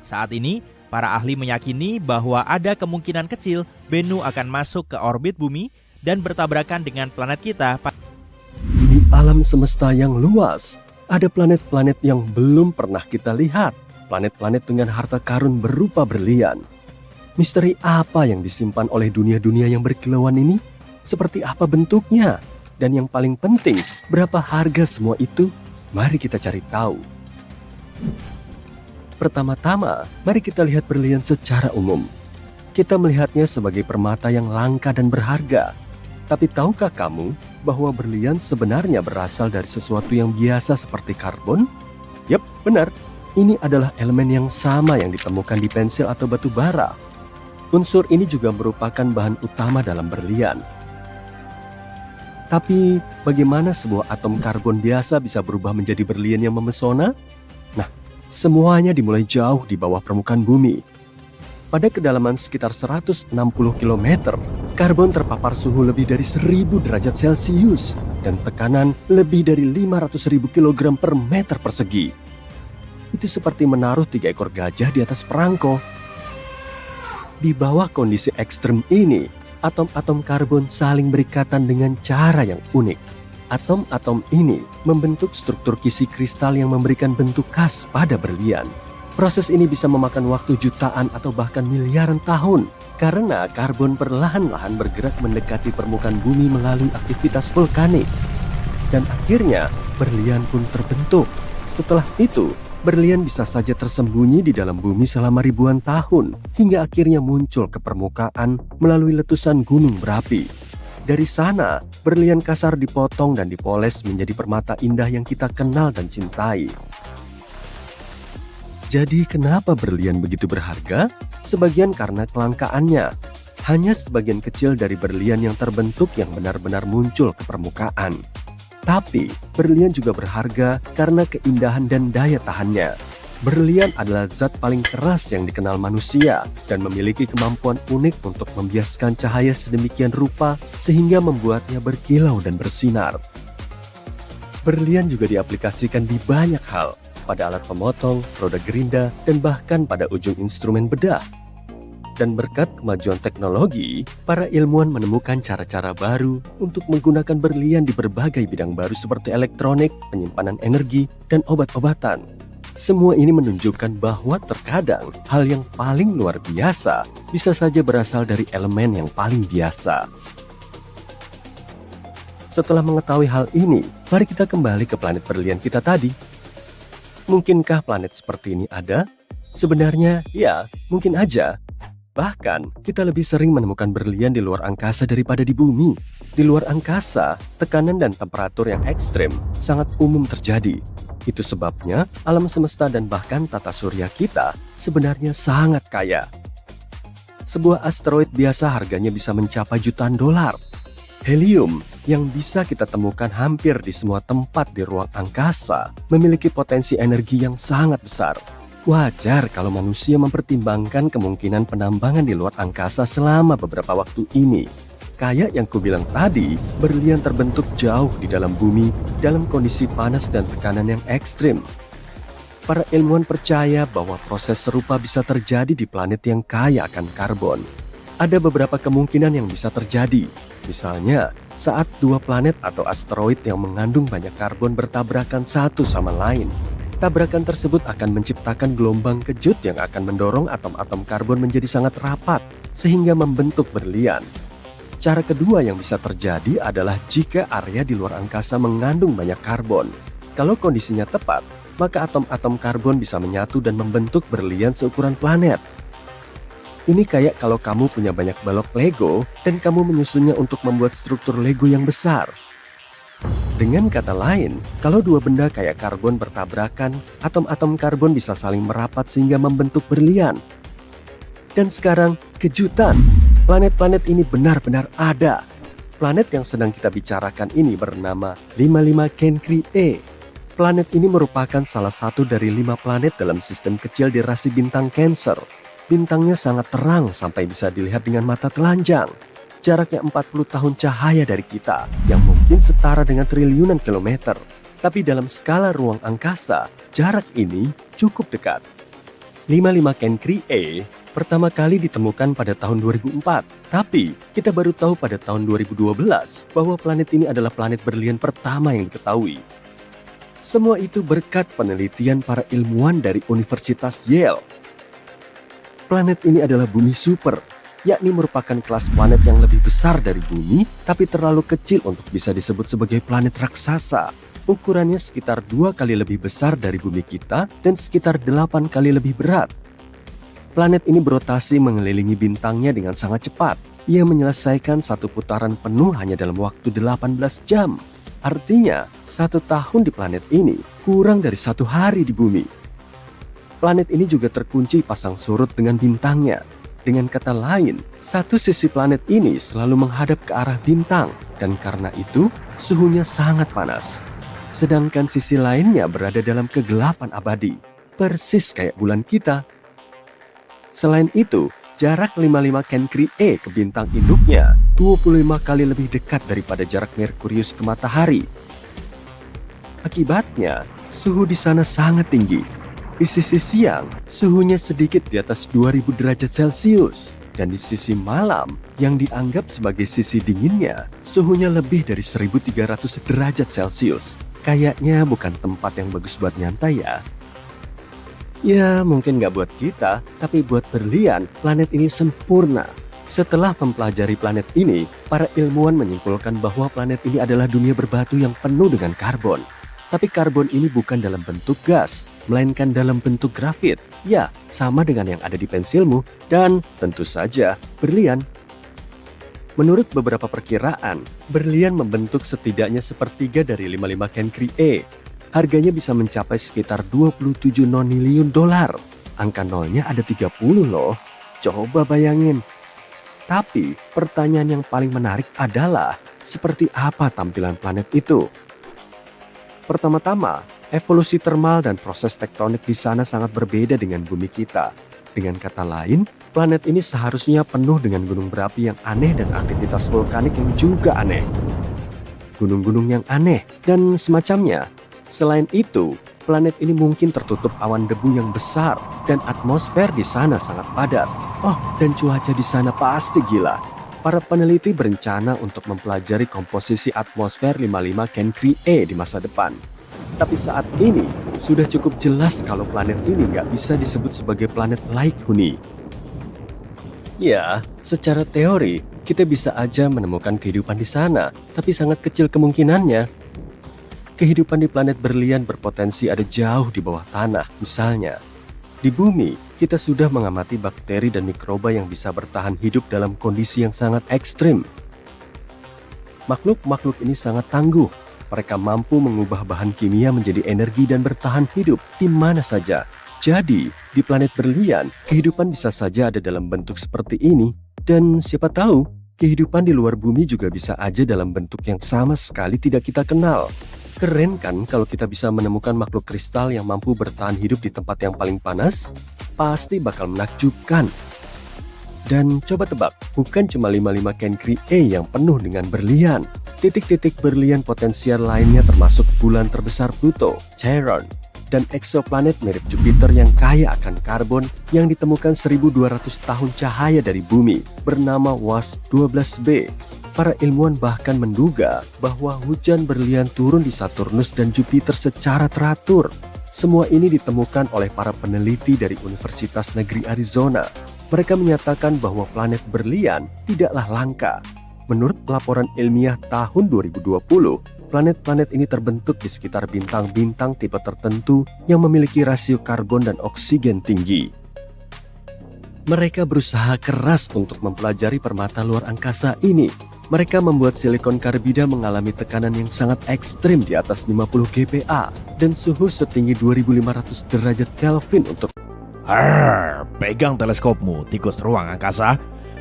Saat ini, para ahli meyakini bahwa ada kemungkinan kecil Bennu akan masuk ke orbit bumi dan bertabrakan dengan planet kita. Di alam semesta yang luas, ada planet-planet yang belum pernah kita lihat. Planet-planet dengan harta karun berupa berlian. Misteri apa yang disimpan oleh dunia-dunia yang berkilauan ini? Seperti apa bentuknya? Dan yang paling penting, berapa harga semua itu? Mari kita cari tahu. Pertama-tama, mari kita lihat berlian secara umum. Kita melihatnya sebagai permata yang langka dan berharga. Tapi tahukah kamu bahwa berlian sebenarnya berasal dari sesuatu yang biasa seperti karbon? Yap, benar. Ini adalah elemen yang sama yang ditemukan di pensil atau batu bara. Unsur ini juga merupakan bahan utama dalam berlian. Tapi bagaimana sebuah atom karbon biasa bisa berubah menjadi berlian yang memesona? Nah, semuanya dimulai jauh di bawah permukaan bumi. Pada kedalaman sekitar 160 km, karbon terpapar suhu lebih dari 1000 derajat Celcius dan tekanan lebih dari 500.000 kg per meter persegi. Itu seperti menaruh 3 ekor gajah di atas perangko. Di bawah kondisi ekstrem ini, atom-atom karbon saling berikatan dengan cara yang unik. Atom-atom ini membentuk struktur kisi kristal yang memberikan bentuk khas pada berlian. Proses ini bisa memakan waktu jutaan atau bahkan miliaran tahun karena karbon perlahan-lahan bergerak mendekati permukaan bumi melalui aktivitas vulkanik. Dan akhirnya berlian pun terbentuk. Setelah itu, berlian bisa saja tersembunyi di dalam bumi selama ribuan tahun hingga akhirnya muncul ke permukaan melalui letusan gunung berapi. Dari sana, berlian kasar dipotong dan dipoles menjadi permata indah yang kita kenal dan cintai. Jadi kenapa berlian begitu berharga? Sebagian karena kelangkaannya. Hanya sebagian kecil dari berlian yang terbentuk yang benar-benar muncul ke permukaan. Tapi, berlian juga berharga karena keindahan dan daya tahannya. Berlian adalah zat paling keras yang dikenal manusia dan memiliki kemampuan unik untuk membiaskan cahaya sedemikian rupa sehingga membuatnya berkilau dan bersinar. Berlian juga diaplikasikan di banyak hal, pada alat pemotong, roda gerinda, dan bahkan pada ujung instrumen bedah. Dan berkat kemajuan teknologi, para ilmuwan menemukan cara-cara baru untuk menggunakan berlian di berbagai bidang baru seperti elektronik, penyimpanan energi, dan obat-obatan. Semua ini menunjukkan bahwa terkadang hal yang paling luar biasa bisa saja berasal dari elemen yang paling biasa. Setelah mengetahui hal ini, mari kita kembali ke planet berlian kita tadi. Mungkinkah planet seperti ini ada? Sebenarnya, ya, mungkin aja. Bahkan, kita lebih sering menemukan berlian di luar angkasa daripada di bumi. Di luar angkasa, tekanan dan temperatur yang ekstrem sangat umum terjadi. Itu sebabnya alam semesta dan bahkan tata surya kita sebenarnya sangat kaya. Sebuah asteroid biasa harganya bisa mencapai jutaan dolar. Helium yang bisa kita temukan hampir di semua tempat di ruang angkasa memiliki potensi energi yang sangat besar. Wajar kalau manusia mempertimbangkan kemungkinan penambangan di luar angkasa selama beberapa waktu ini. Kayak yang kubilang tadi, berlian terbentuk jauh di dalam bumi dalam kondisi panas dan tekanan yang ekstrim. Para ilmuwan percaya bahwa proses serupa bisa terjadi di planet yang kaya akan karbon. Ada beberapa kemungkinan yang bisa terjadi. Misalnya, saat dua planet atau asteroid yang mengandung banyak karbon bertabrakan satu sama lain. Tabrakan tersebut akan menciptakan gelombang kejut yang akan mendorong atom-atom karbon menjadi sangat rapat, sehingga membentuk berlian. Cara kedua yang bisa terjadi adalah jika area di luar angkasa mengandung banyak karbon. Kalau kondisinya tepat, maka atom-atom karbon bisa menyatu dan membentuk berlian seukuran planet. Ini kayak kalau kamu punya banyak balok Lego dan kamu menyusunnya untuk membuat struktur Lego yang besar. Dengan kata lain, kalau dua benda kayak karbon bertabrakan, atom-atom karbon bisa saling merapat sehingga membentuk berlian. Dan sekarang, kejutan! Planet-planet ini benar-benar ada. Planet yang sedang kita bicarakan ini bernama 55 Cancri E. Planet ini merupakan salah satu dari 5 planet dalam sistem kecil di rasi bintang Cancer. Bintangnya sangat terang sampai bisa dilihat dengan mata telanjang. Jaraknya 40 tahun cahaya dari kita, yang mungkin setara dengan triliunan kilometer. Tapi dalam skala ruang angkasa, jarak ini cukup dekat. 55 Cancri E pertama kali ditemukan pada tahun 2004. Tapi, kita baru tahu pada tahun 2012 bahwa planet ini adalah planet berlian pertama yang diketahui. Semua itu berkat penelitian para ilmuwan dari Universitas Yale. Planet ini adalah bumi super, yakni merupakan kelas planet yang lebih besar dari bumi, tapi terlalu kecil untuk bisa disebut sebagai planet raksasa. Ukurannya sekitar 2 kali lebih besar dari bumi kita dan sekitar 8 kali lebih berat. Planet ini berotasi mengelilingi bintangnya dengan sangat cepat. Ia menyelesaikan satu putaran penuh hanya dalam waktu 18 jam. Artinya, 1 tahun di planet ini kurang dari 1 hari di bumi. Planet ini juga terkunci pasang surut dengan bintangnya. Dengan kata lain, satu sisi planet ini selalu menghadap ke arah bintang, dan karena itu suhunya sangat panas. Sedangkan sisi lainnya berada dalam kegelapan abadi, persis kayak bulan kita. Selain itu, jarak 55 Cancri E ke bintang induknya 25 kali lebih dekat daripada jarak Merkurius ke matahari. Akibatnya, suhu di sana sangat tinggi. Di sisi siang, suhunya sedikit di atas 2000 derajat Celcius. Dan di sisi malam, yang dianggap sebagai sisi dinginnya, suhunya lebih dari 1300 derajat Celcius. Kayaknya bukan tempat yang bagus buat nyantai ya. Ya, mungkin nggak buat kita, tapi buat berlian, planet ini sempurna. Setelah mempelajari planet ini, para ilmuwan menyimpulkan bahwa planet ini adalah dunia berbatu yang penuh dengan karbon. Tapi karbon ini bukan dalam bentuk gas, melainkan dalam bentuk grafit. Ya, sama dengan yang ada di pensilmu, dan tentu saja berlian. Menurut beberapa perkiraan, berlian membentuk setidaknya sepertiga dari 55 Cancri E. Harganya bisa mencapai sekitar 27 noniliun dolar. Angka nolnya ada 30 loh. Coba bayangin. Tapi, pertanyaan yang paling menarik adalah, seperti apa tampilan planet itu? Pertama-tama, evolusi termal dan proses tektonik di sana sangat berbeda dengan bumi kita. Dengan kata lain, planet ini seharusnya penuh dengan gunung berapi yang aneh dan aktivitas vulkanik yang juga aneh. Gunung-gunung yang aneh dan semacamnya. Selain itu, planet ini mungkin tertutup awan debu yang besar dan atmosfer di sana sangat padat. Oh, dan cuaca di sana pasti gila. Para peneliti berencana untuk mempelajari komposisi atmosfer 55 Cancri E di masa depan. Tapi saat ini, sudah cukup jelas kalau planet ini nggak bisa disebut sebagai planet laik huni. Ya, secara teori, kita bisa aja menemukan kehidupan di sana, tapi sangat kecil kemungkinannya. Kehidupan di planet berlian berpotensi ada jauh di bawah tanah, misalnya. Di bumi, kita sudah mengamati bakteri dan mikroba yang bisa bertahan hidup dalam kondisi yang sangat ekstrim. Makhluk-makhluk ini sangat tangguh. Mereka mampu mengubah bahan kimia menjadi energi dan bertahan hidup di mana saja. Jadi, di planet berlian, kehidupan bisa saja ada dalam bentuk seperti ini. Dan siapa tahu, kehidupan di luar bumi juga bisa aja dalam bentuk yang sama sekali tidak kita kenal. Keren kan kalau kita bisa menemukan makhluk kristal yang mampu bertahan hidup di tempat yang paling panas? Pasti bakal menakjubkan. Dan coba tebak, bukan cuma 55 Cancri E yang penuh dengan berlian. Titik-titik berlian potensial lainnya termasuk bulan terbesar Pluto, Charon, dan eksoplanet mirip Jupiter yang kaya akan karbon yang ditemukan 1200 tahun cahaya dari bumi, bernama WASP-12b. Para ilmuwan bahkan menduga bahwa hujan berlian turun di Saturnus dan Jupiter secara teratur. Semua ini ditemukan oleh para peneliti dari Universitas Negeri Arizona. Mereka menyatakan bahwa planet berlian tidaklah langka. Menurut laporan ilmiah tahun 2020, planet-planet ini terbentuk di sekitar bintang-bintang tipe tertentu yang memiliki rasio karbon dan oksigen tinggi. Mereka berusaha keras untuk mempelajari permata luar angkasa ini. Mereka membuat silikon karbida mengalami tekanan yang sangat ekstrim di atas 50 GPa dan suhu setinggi 2500 derajat Kelvin untuk Pegang teleskopmu, tikus ruang angkasa.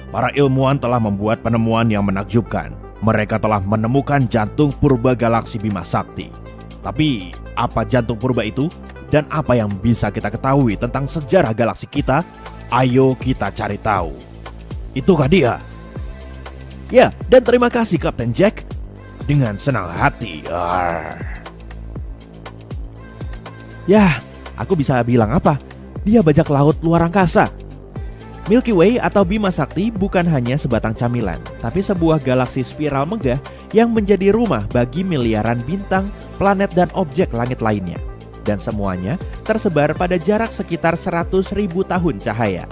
Para ilmuwan telah membuat penemuan yang menakjubkan. Mereka telah menemukan jantung purba galaksi Bima Sakti. Tapi, apa jantung purba itu? Dan apa yang bisa kita ketahui tentang sejarah galaksi kita? Ayo kita cari tahu. Itukah dia? Ya, dan terima kasih Kapten Jack. Dengan senang hati. Ya, aku bisa bilang apa? Dia bajak laut luar angkasa. Milky Way atau Bima Sakti bukan hanya sebatang camilan, tapi sebuah galaksi spiral megah yang menjadi rumah bagi miliaran bintang, planet, dan objek langit lainnya. Dan semuanya tersebar pada jarak sekitar 100.000 tahun cahaya.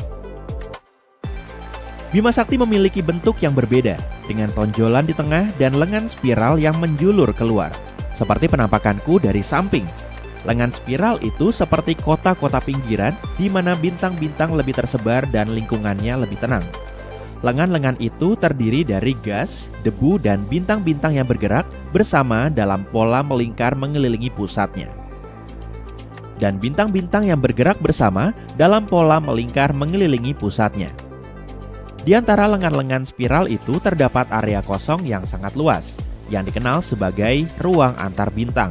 Bima Sakti memiliki bentuk yang berbeda, dengan tonjolan di tengah dan lengan spiral yang menjulur keluar, seperti penampakanku dari samping. Lengan spiral itu seperti kota-kota pinggiran di mana bintang-bintang lebih tersebar dan lingkungannya lebih tenang. Lengan-lengan itu terdiri dari gas, debu, dan bintang-bintang yang bergerak bersama dalam pola melingkar mengelilingi pusatnya. Dan bintang-bintang yang bergerak bersama dalam pola melingkar mengelilingi pusatnya. Di antara lengan-lengan spiral itu terdapat area kosong yang sangat luas, yang dikenal sebagai ruang antar bintang.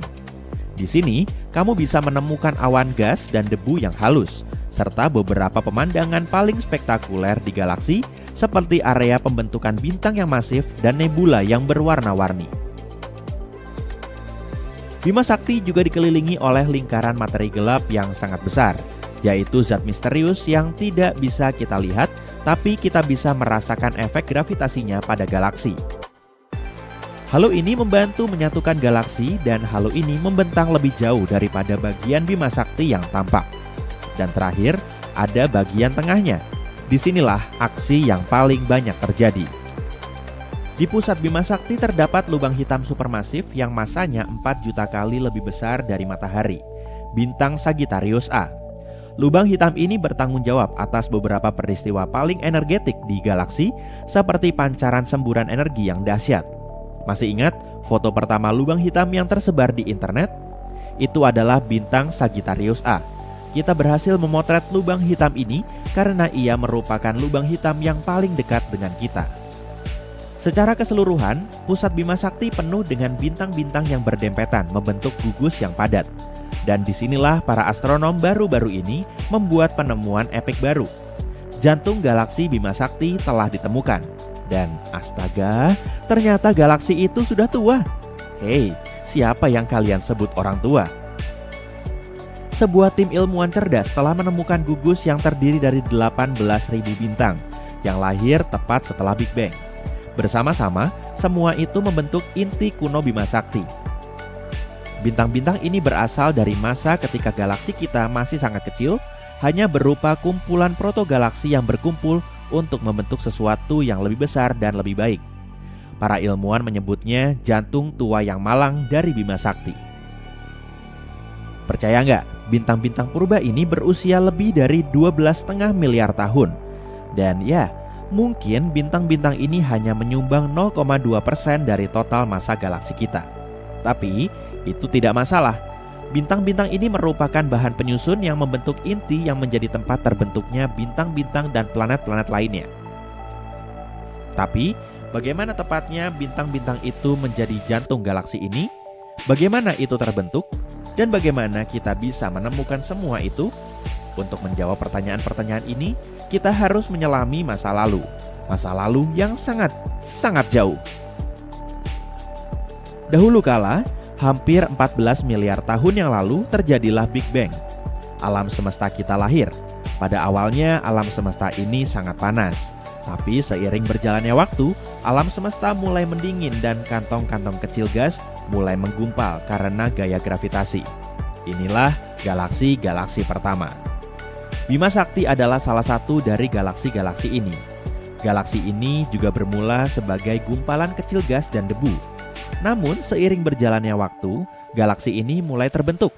Di sini, kamu bisa menemukan awan gas dan debu yang halus, serta beberapa pemandangan paling spektakuler di galaksi, seperti area pembentukan bintang yang masif dan nebula yang berwarna-warni. Bima Sakti juga dikelilingi oleh lingkaran materi gelap yang sangat besar, yaitu zat misterius yang tidak bisa kita lihat, tapi kita bisa merasakan efek gravitasinya pada galaksi. Halo ini membantu menyatukan galaksi dan halo ini membentang lebih jauh daripada bagian Bima Sakti yang tampak. Dan terakhir, ada bagian tengahnya. Disinilah aksi yang paling banyak terjadi. Di pusat Bima Sakti terdapat lubang hitam supermasif yang masanya 4 juta kali lebih besar dari matahari, bintang Sagittarius A. Lubang hitam ini bertanggung jawab atas beberapa peristiwa paling energetik di galaksi, seperti pancaran semburan energi yang dahsyat. Masih ingat foto pertama lubang hitam yang tersebar di internet? Itu adalah bintang Sagittarius A. Kita berhasil memotret lubang hitam ini karena ia merupakan lubang hitam yang paling dekat dengan kita. Secara keseluruhan, pusat Bima Sakti penuh dengan bintang-bintang yang berdempetan membentuk gugus yang padat. Dan disinilah para astronom baru-baru ini membuat penemuan epik baru. Jantung galaksi Bima Sakti telah ditemukan. Dan astaga, ternyata galaksi itu sudah tua. Hei, siapa yang kalian sebut orang tua? Sebuah tim ilmuwan cerdas telah menemukan gugus yang terdiri dari 18.000 bintang yang lahir tepat setelah Big Bang. Bersama-sama, semua itu membentuk inti kuno Bima Sakti. Bintang-bintang ini berasal dari masa ketika galaksi kita masih sangat kecil, hanya berupa kumpulan protogalaksi yang berkumpul untuk membentuk sesuatu yang lebih besar dan lebih baik. Para ilmuwan menyebutnya jantung tua yang malang dari Bima Sakti. Percaya nggak, bintang-bintang purba ini berusia lebih dari 12,5 miliar tahun. Dan ya, mungkin bintang-bintang ini hanya menyumbang 0,2% dari total massa galaksi kita. Tapi, itu tidak masalah. Bintang-bintang ini merupakan bahan penyusun yang membentuk inti yang menjadi tempat terbentuknya bintang-bintang dan planet-planet lainnya. Tapi, bagaimana tepatnya bintang-bintang itu menjadi jantung galaksi ini? Bagaimana itu terbentuk? Dan bagaimana kita bisa menemukan semua itu? Untuk menjawab pertanyaan-pertanyaan ini, kita harus menyelami masa lalu. Masa lalu yang sangat jauh. Dahulu kala, hampir 14 miliar tahun yang lalu terjadilah Big Bang. Alam semesta kita lahir. Pada awalnya alam semesta ini sangat panas. Tapi seiring berjalannya waktu, alam semesta mulai mendingin dan kantong-kantong kecil gas mulai menggumpal karena gaya gravitasi. Inilah galaksi-galaksi pertama. Bima Sakti adalah salah satu dari galaksi-galaksi ini. Galaksi ini juga bermula sebagai gumpalan kecil gas dan debu. Namun seiring berjalannya waktu, galaksi ini mulai terbentuk.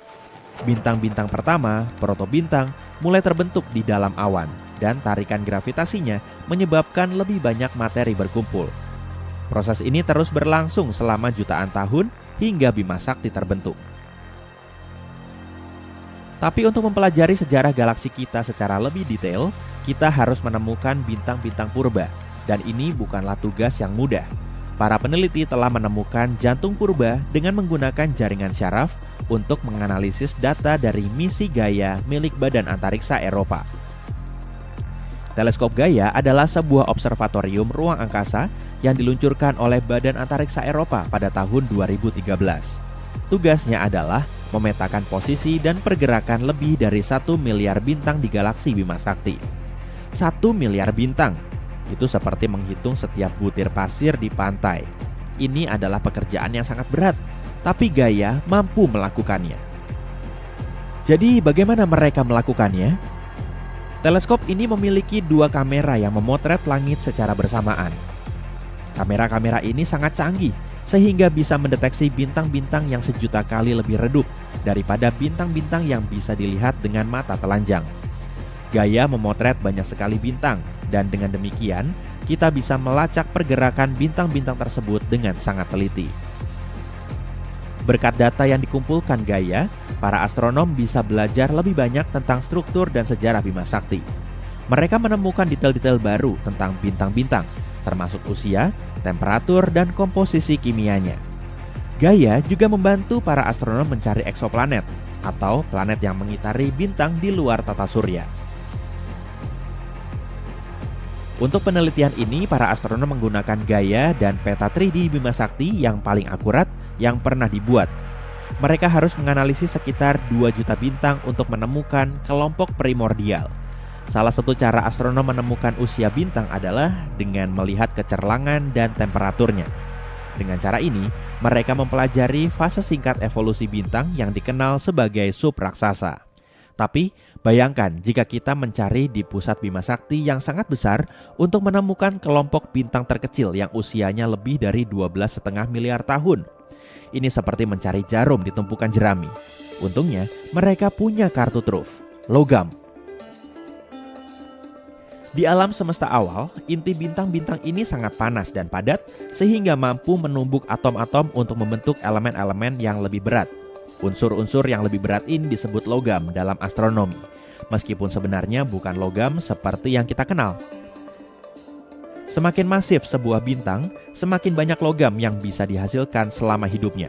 Bintang-bintang pertama, protobintang, mulai terbentuk di dalam awan dan tarikan gravitasinya menyebabkan lebih banyak materi berkumpul. Proses ini terus berlangsung selama jutaan tahun hingga Bima Sakti terbentuk. Tapi untuk mempelajari sejarah galaksi kita secara lebih detail, kita harus menemukan bintang-bintang purba. Dan ini bukanlah tugas yang mudah. Para peneliti telah menemukan jantung purba dengan menggunakan jaringan syaraf untuk menganalisis data dari misi Gaia milik Badan Antariksa Eropa. Teleskop Gaia adalah sebuah observatorium ruang angkasa yang diluncurkan oleh Badan Antariksa Eropa pada tahun 2013. Tugasnya adalah memetakan posisi dan pergerakan lebih dari 1 miliar bintang di galaksi Bima Sakti. 1 miliar bintang, itu seperti menghitung setiap butir pasir di pantai. Ini adalah pekerjaan yang sangat berat, tapi Gaia mampu melakukannya. Jadi bagaimana mereka melakukannya? Teleskop ini memiliki 2 kamera yang memotret langit secara bersamaan. Kamera-kamera ini sangat canggih, sehingga bisa mendeteksi bintang-bintang yang sejuta kali lebih redup daripada bintang-bintang yang bisa dilihat dengan mata telanjang. Gaia memotret banyak sekali bintang, dan dengan demikian, kita bisa melacak pergerakan bintang-bintang tersebut dengan sangat teliti. Berkat data yang dikumpulkan Gaia, para astronom bisa belajar lebih banyak tentang struktur dan sejarah Bima Sakti. Mereka menemukan detail-detail baru tentang bintang-bintang, termasuk usia, temperatur, dan komposisi kimianya. Gaia juga membantu para astronom mencari eksoplanet, atau planet yang mengitari bintang di luar tata surya. Untuk penelitian ini, para astronom menggunakan Gaia dan peta 3D Bima Sakti yang paling akurat yang pernah dibuat. Mereka harus menganalisis sekitar 2 juta bintang untuk menemukan kelompok primordial. Salah satu cara astronom menemukan usia bintang adalah dengan melihat kecerlangan dan temperaturnya. Dengan cara ini, mereka mempelajari fase singkat evolusi bintang yang dikenal sebagai subraksasa. Tapi, bayangkan jika kita mencari di pusat Bima Sakti yang sangat besar untuk menemukan kelompok bintang terkecil yang usianya lebih dari 12,5 miliar tahun. Ini seperti mencari jarum di tumpukan jerami. Untungnya, mereka punya kartu truf, logam. Di alam semesta awal, inti bintang-bintang ini sangat panas dan padat sehingga mampu menumbuk atom-atom untuk membentuk elemen-elemen yang lebih berat. Unsur-unsur yang lebih berat ini disebut logam dalam astronomi, meskipun sebenarnya bukan logam seperti yang kita kenal. Semakin masif sebuah bintang, semakin banyak logam yang bisa dihasilkan selama hidupnya.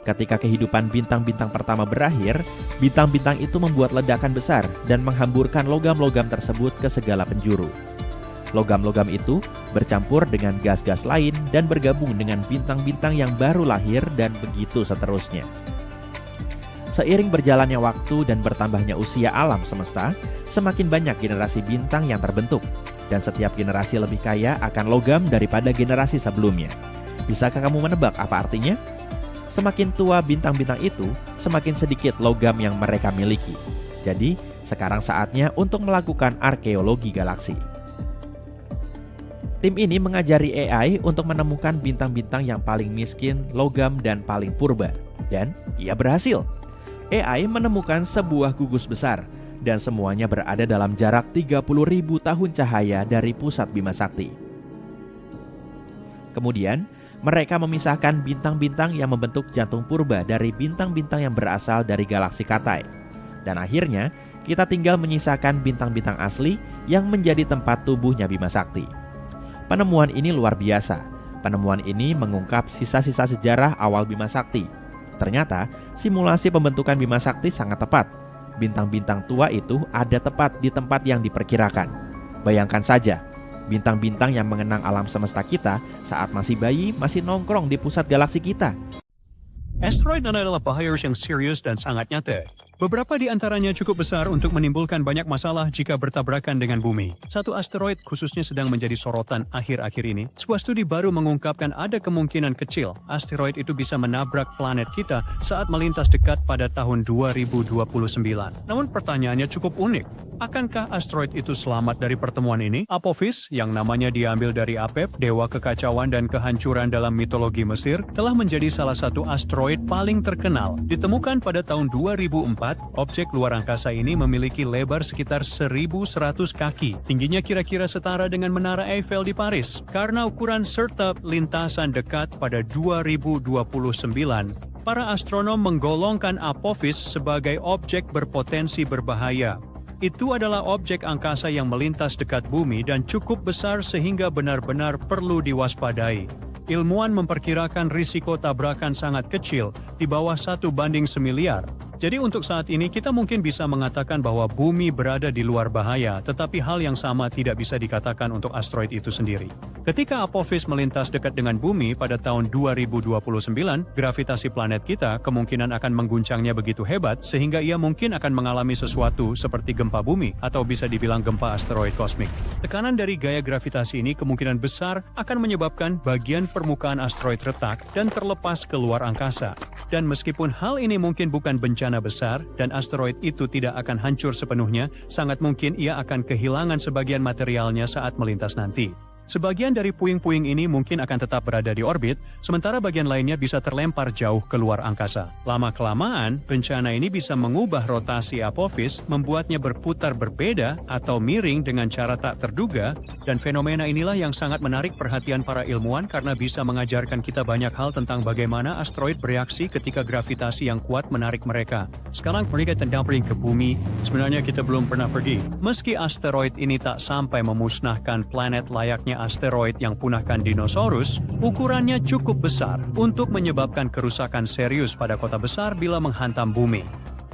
Ketika kehidupan bintang-bintang pertama berakhir, bintang-bintang itu membuat ledakan besar dan menghamburkan logam-logam tersebut ke segala penjuru. Logam-logam itu bercampur dengan gas-gas lain dan bergabung dengan bintang-bintang yang baru lahir dan begitu seterusnya. Seiring berjalannya waktu dan bertambahnya usia alam semesta, semakin banyak generasi bintang yang terbentuk, dan setiap generasi lebih kaya akan logam daripada generasi sebelumnya. Bisakah kamu menebak apa artinya? Semakin tua bintang-bintang itu, semakin sedikit logam yang mereka miliki. Jadi, sekarang saatnya untuk melakukan arkeologi galaksi. Tim ini mengajari AI untuk menemukan bintang-bintang yang paling miskin, logam, dan paling purba. Dan ia berhasil. AI menemukan sebuah gugus besar, dan semuanya berada dalam jarak 30.000 tahun cahaya dari pusat Bima Sakti. Kemudian, mereka memisahkan bintang-bintang yang membentuk jantung purba dari bintang-bintang yang berasal dari galaksi Katai. Dan akhirnya, kita tinggal menyisakan bintang-bintang asli yang menjadi tempat tumbuhnya Bima Sakti. Penemuan ini luar biasa. Penemuan ini mengungkap sisa-sisa sejarah awal Bima Sakti. Ternyata, simulasi pembentukan Bima Sakti sangat tepat. Bintang-bintang tua itu ada tepat di tempat yang diperkirakan. Bayangkan saja, bintang-bintang yang mengenang alam semesta kita saat masih bayi masih nongkrong di pusat galaksi kita. Asteroid adalah bahaya yang serius dan sangat nyata. Beberapa di antaranya cukup besar untuk menimbulkan banyak masalah jika bertabrakan dengan bumi. Satu asteroid khususnya sedang menjadi sorotan akhir-akhir ini. Sebuah studi baru mengungkapkan ada kemungkinan kecil asteroid itu bisa menabrak planet kita saat melintas dekat pada tahun 2029. Namun pertanyaannya cukup unik. Akankah asteroid itu selamat dari pertemuan ini? Apophis, yang namanya diambil dari Apep, dewa kekacauan dan kehancuran dalam mitologi Mesir, telah menjadi salah satu asteroid paling terkenal. Ditemukan pada tahun 2004, objek luar angkasa ini memiliki lebar sekitar 1.100 kaki. Tingginya kira-kira setara dengan Menara Eiffel di Paris. Karena ukuran serta lintasan dekat pada 2029, para astronom menggolongkan Apophis sebagai objek berpotensi berbahaya. Itu adalah objek angkasa yang melintas dekat bumi dan cukup besar sehingga benar-benar perlu diwaspadai. Ilmuwan memperkirakan risiko tabrakan sangat kecil, di bawah 1:1 miliar. Jadi untuk saat ini kita mungkin bisa mengatakan bahwa bumi berada di luar bahaya, tetapi hal yang sama tidak bisa dikatakan untuk asteroid itu sendiri. Ketika Apophis melintas dekat dengan bumi pada tahun 2029, gravitasi planet kita kemungkinan akan mengguncangnya begitu hebat sehingga ia mungkin akan mengalami sesuatu seperti gempa bumi atau bisa dibilang gempa asteroid kosmik. Tekanan dari gaya gravitasi ini kemungkinan besar akan menyebabkan bagian permukaan asteroid retak dan terlepas ke luar angkasa. Dan meskipun hal ini mungkin bukan bencana besar dan asteroid itu tidak akan hancur sepenuhnya, sangat mungkin ia akan kehilangan sebagian materialnya saat melintas nanti. Sebagian dari puing-puing ini mungkin akan tetap berada di orbit, sementara bagian lainnya bisa terlempar jauh ke luar angkasa. Lama-kelamaan, bencana ini bisa mengubah rotasi Apophis, membuatnya berputar berbeda atau miring dengan cara tak terduga, dan fenomena inilah yang sangat menarik perhatian para ilmuwan karena bisa mengajarkan kita banyak hal tentang bagaimana asteroid bereaksi ketika gravitasi yang kuat menarik mereka. Sekarang mereka tendang ke bumi, sebenarnya kita belum pernah pergi. Meski asteroid ini tak sampai memusnahkan planet layaknya asteroid yang punahkan dinosaurus, ukurannya cukup besar untuk menyebabkan kerusakan serius pada kota besar bila menghantam bumi.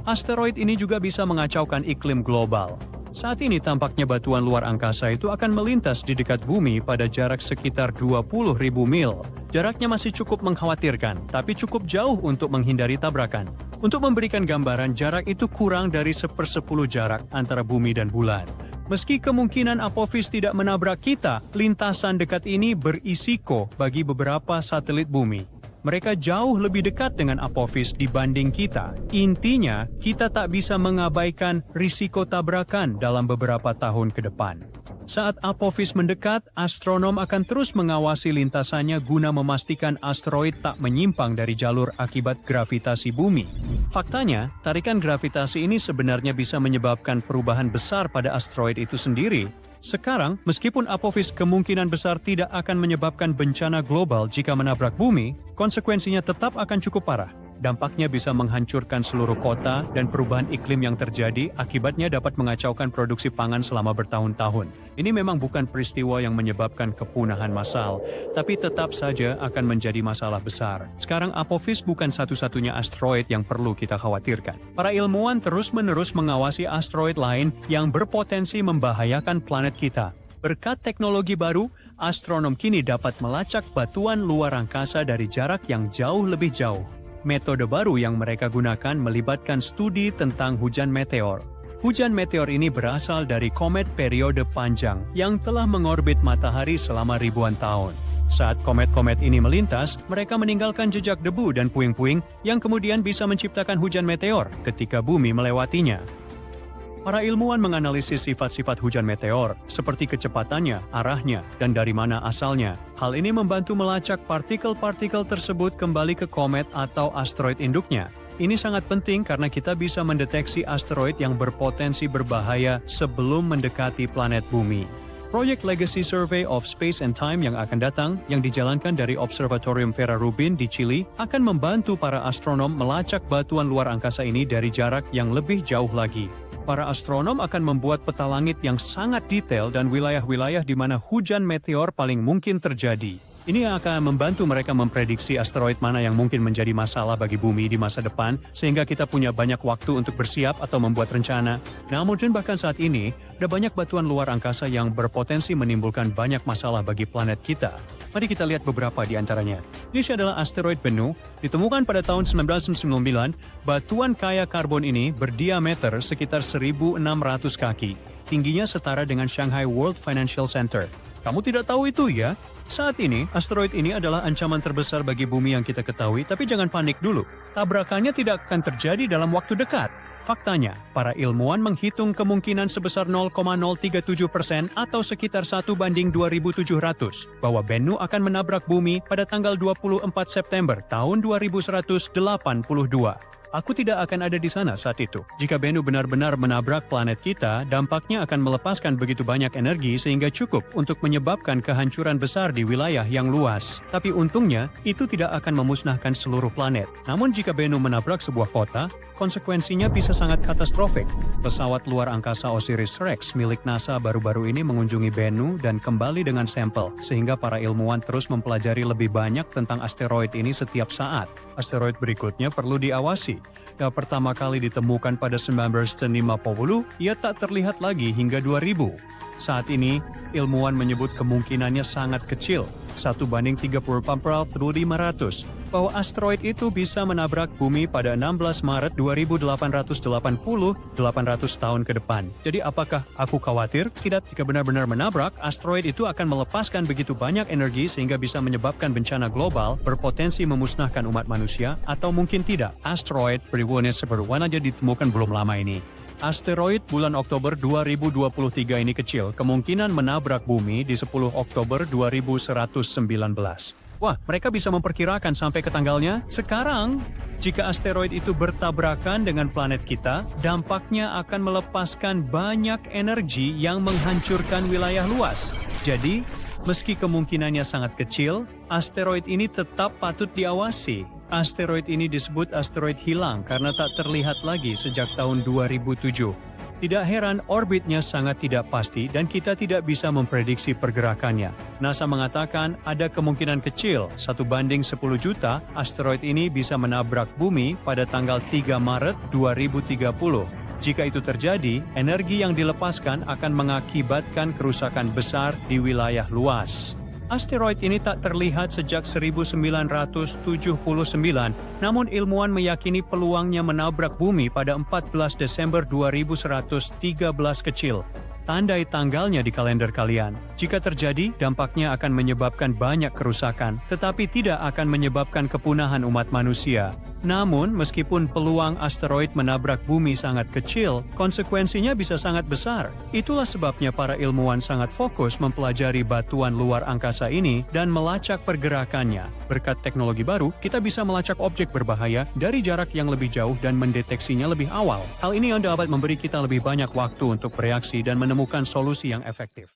Asteroid ini juga bisa mengacaukan iklim global. Saat ini tampaknya batuan luar angkasa itu akan melintas di dekat bumi pada jarak sekitar 20.000 mil. Jaraknya masih cukup mengkhawatirkan, tapi cukup jauh untuk menghindari tabrakan. Untuk memberikan gambaran, jarak itu kurang dari 1/10 jarak antara bumi dan bulan. Meski kemungkinan Apophis tidak menabrak kita, lintasan dekat ini berisiko bagi beberapa satelit bumi. Mereka jauh lebih dekat dengan Apophis dibanding kita. Intinya, kita tak bisa mengabaikan risiko tabrakan dalam beberapa tahun ke depan. Saat Apophis mendekat, astronom akan terus mengawasi lintasannya guna memastikan asteroid tak menyimpang dari jalur akibat gravitasi bumi. Faktanya, tarikan gravitasi ini sebenarnya bisa menyebabkan perubahan besar pada asteroid itu sendiri. Sekarang, meskipun Apophis kemungkinan besar tidak akan menyebabkan bencana global jika menabrak bumi, konsekuensinya tetap akan cukup parah. Dampaknya bisa menghancurkan seluruh kota dan perubahan iklim yang terjadi akibatnya dapat mengacaukan produksi pangan selama bertahun-tahun. Ini memang bukan peristiwa yang menyebabkan kepunahan massal, tapi tetap saja akan menjadi masalah besar. Sekarang Apophis bukan satu-satunya asteroid yang perlu kita khawatirkan. Para ilmuwan terus-menerus mengawasi asteroid lain yang berpotensi membahayakan planet kita. Berkat teknologi baru, astronom kini dapat melacak batuan luar angkasa dari jarak yang jauh lebih jauh. Metode baru yang mereka gunakan melibatkan studi tentang hujan meteor. Hujan meteor ini berasal dari komet periode panjang yang telah mengorbit matahari selama ribuan tahun. Saat komet-komet ini melintas, mereka meninggalkan jejak debu dan puing-puing yang kemudian bisa menciptakan hujan meteor ketika bumi melewatinya. Para ilmuwan menganalisis sifat-sifat hujan meteor, seperti kecepatannya, arahnya, dan dari mana asalnya. Hal ini membantu melacak partikel-partikel tersebut kembali ke komet atau asteroid induknya. Ini sangat penting karena kita bisa mendeteksi asteroid yang berpotensi berbahaya sebelum mendekati planet bumi. Proyek Legacy Survey of Space and Time yang akan datang, yang dijalankan dari Observatorium Vera Rubin di Chili, akan membantu para astronom melacak batuan luar angkasa ini dari jarak yang lebih jauh lagi. Para astronom akan membuat peta langit yang sangat detail dan wilayah-wilayah di mana hujan meteor paling mungkin terjadi. Ini akan membantu mereka memprediksi asteroid mana yang mungkin menjadi masalah bagi bumi di masa depan, sehingga kita punya banyak waktu untuk bersiap atau membuat rencana. Namun bahkan saat ini, ada banyak batuan luar angkasa yang berpotensi menimbulkan banyak masalah bagi planet kita. Mari kita lihat beberapa di antaranya. Ini adalah asteroid Bennu, ditemukan pada tahun 1999. Batuan kaya karbon ini berdiameter sekitar 1.600 kaki. Tingginya setara dengan Shanghai World Financial Center. Kamu tidak tahu itu ya? Saat ini, asteroid ini adalah ancaman terbesar bagi bumi yang kita ketahui, tapi jangan panik dulu. Tabrakannya tidak akan terjadi dalam waktu dekat. Faktanya, para ilmuwan menghitung kemungkinan sebesar 0,037% atau sekitar 1:2.700 bahwa Bennu akan menabrak bumi pada tanggal 24 September tahun 2182. Aku tidak akan ada di sana saat itu. Jika Bennu benar-benar menabrak planet kita, dampaknya akan melepaskan begitu banyak energi sehingga cukup untuk menyebabkan kehancuran besar di wilayah yang luas. Tapi untungnya, itu tidak akan memusnahkan seluruh planet. Namun jika Bennu menabrak sebuah kota, konsekuensinya bisa sangat katastrofik. Pesawat luar angkasa Osiris-Rex milik NASA baru-baru ini mengunjungi Bennu dan kembali dengan sampel, sehingga para ilmuwan terus mempelajari lebih banyak tentang asteroid ini setiap saat. Asteroid berikutnya perlu diawasi. Yang pertama kali ditemukan pada 1950, ia tak terlihat lagi hingga 2000. Saat ini, ilmuwan menyebut kemungkinannya sangat kecil, 1:30,500, bahwa asteroid itu bisa menabrak bumi pada 16 Maret 2880, 800 tahun ke depan. Jadi apakah aku khawatir? Tidak, jika benar-benar menabrak, asteroid itu akan melepaskan begitu banyak energi sehingga bisa menyebabkan bencana global, berpotensi memusnahkan umat manusia, atau mungkin tidak. Asteroid berwarna berwarna aja ditemukan belum lama ini. Asteroid bulan Oktober 2023 ini kecil, kemungkinan menabrak bumi di 10 Oktober 2119. Wah, mereka bisa memperkirakan sampai ke tanggalnya. Sekarang, jika asteroid itu bertabrakan dengan planet kita, dampaknya akan melepaskan banyak energi yang menghancurkan wilayah luas. Jadi, meski kemungkinannya sangat kecil, asteroid ini tetap patut diawasi. Asteroid ini disebut asteroid hilang karena tak terlihat lagi sejak tahun 2007. Tidak heran orbitnya sangat tidak pasti dan kita tidak bisa memprediksi pergerakannya. NASA mengatakan ada kemungkinan kecil 1:10 juta asteroid ini bisa menabrak bumi pada tanggal 3 Maret 2030. Jika itu terjadi, energi yang dilepaskan akan mengakibatkan kerusakan besar di wilayah luas. Asteroid ini tak terlihat sejak 1979, namun ilmuwan meyakini peluangnya menabrak bumi pada 14 Desember 2113 kecil. Tandai tanggalnya di kalender kalian. Jika terjadi, dampaknya akan menyebabkan banyak kerusakan, tetapi tidak akan menyebabkan kepunahan umat manusia. Namun, meskipun peluang asteroid menabrak bumi sangat kecil, konsekuensinya bisa sangat besar. Itulah sebabnya para ilmuwan sangat fokus mempelajari batuan luar angkasa ini dan melacak pergerakannya. Berkat teknologi baru, kita bisa melacak objek berbahaya dari jarak yang lebih jauh dan mendeteksinya lebih awal. Hal ini dapat memberi kita lebih banyak waktu untuk bereaksi dan menemukan solusi yang efektif.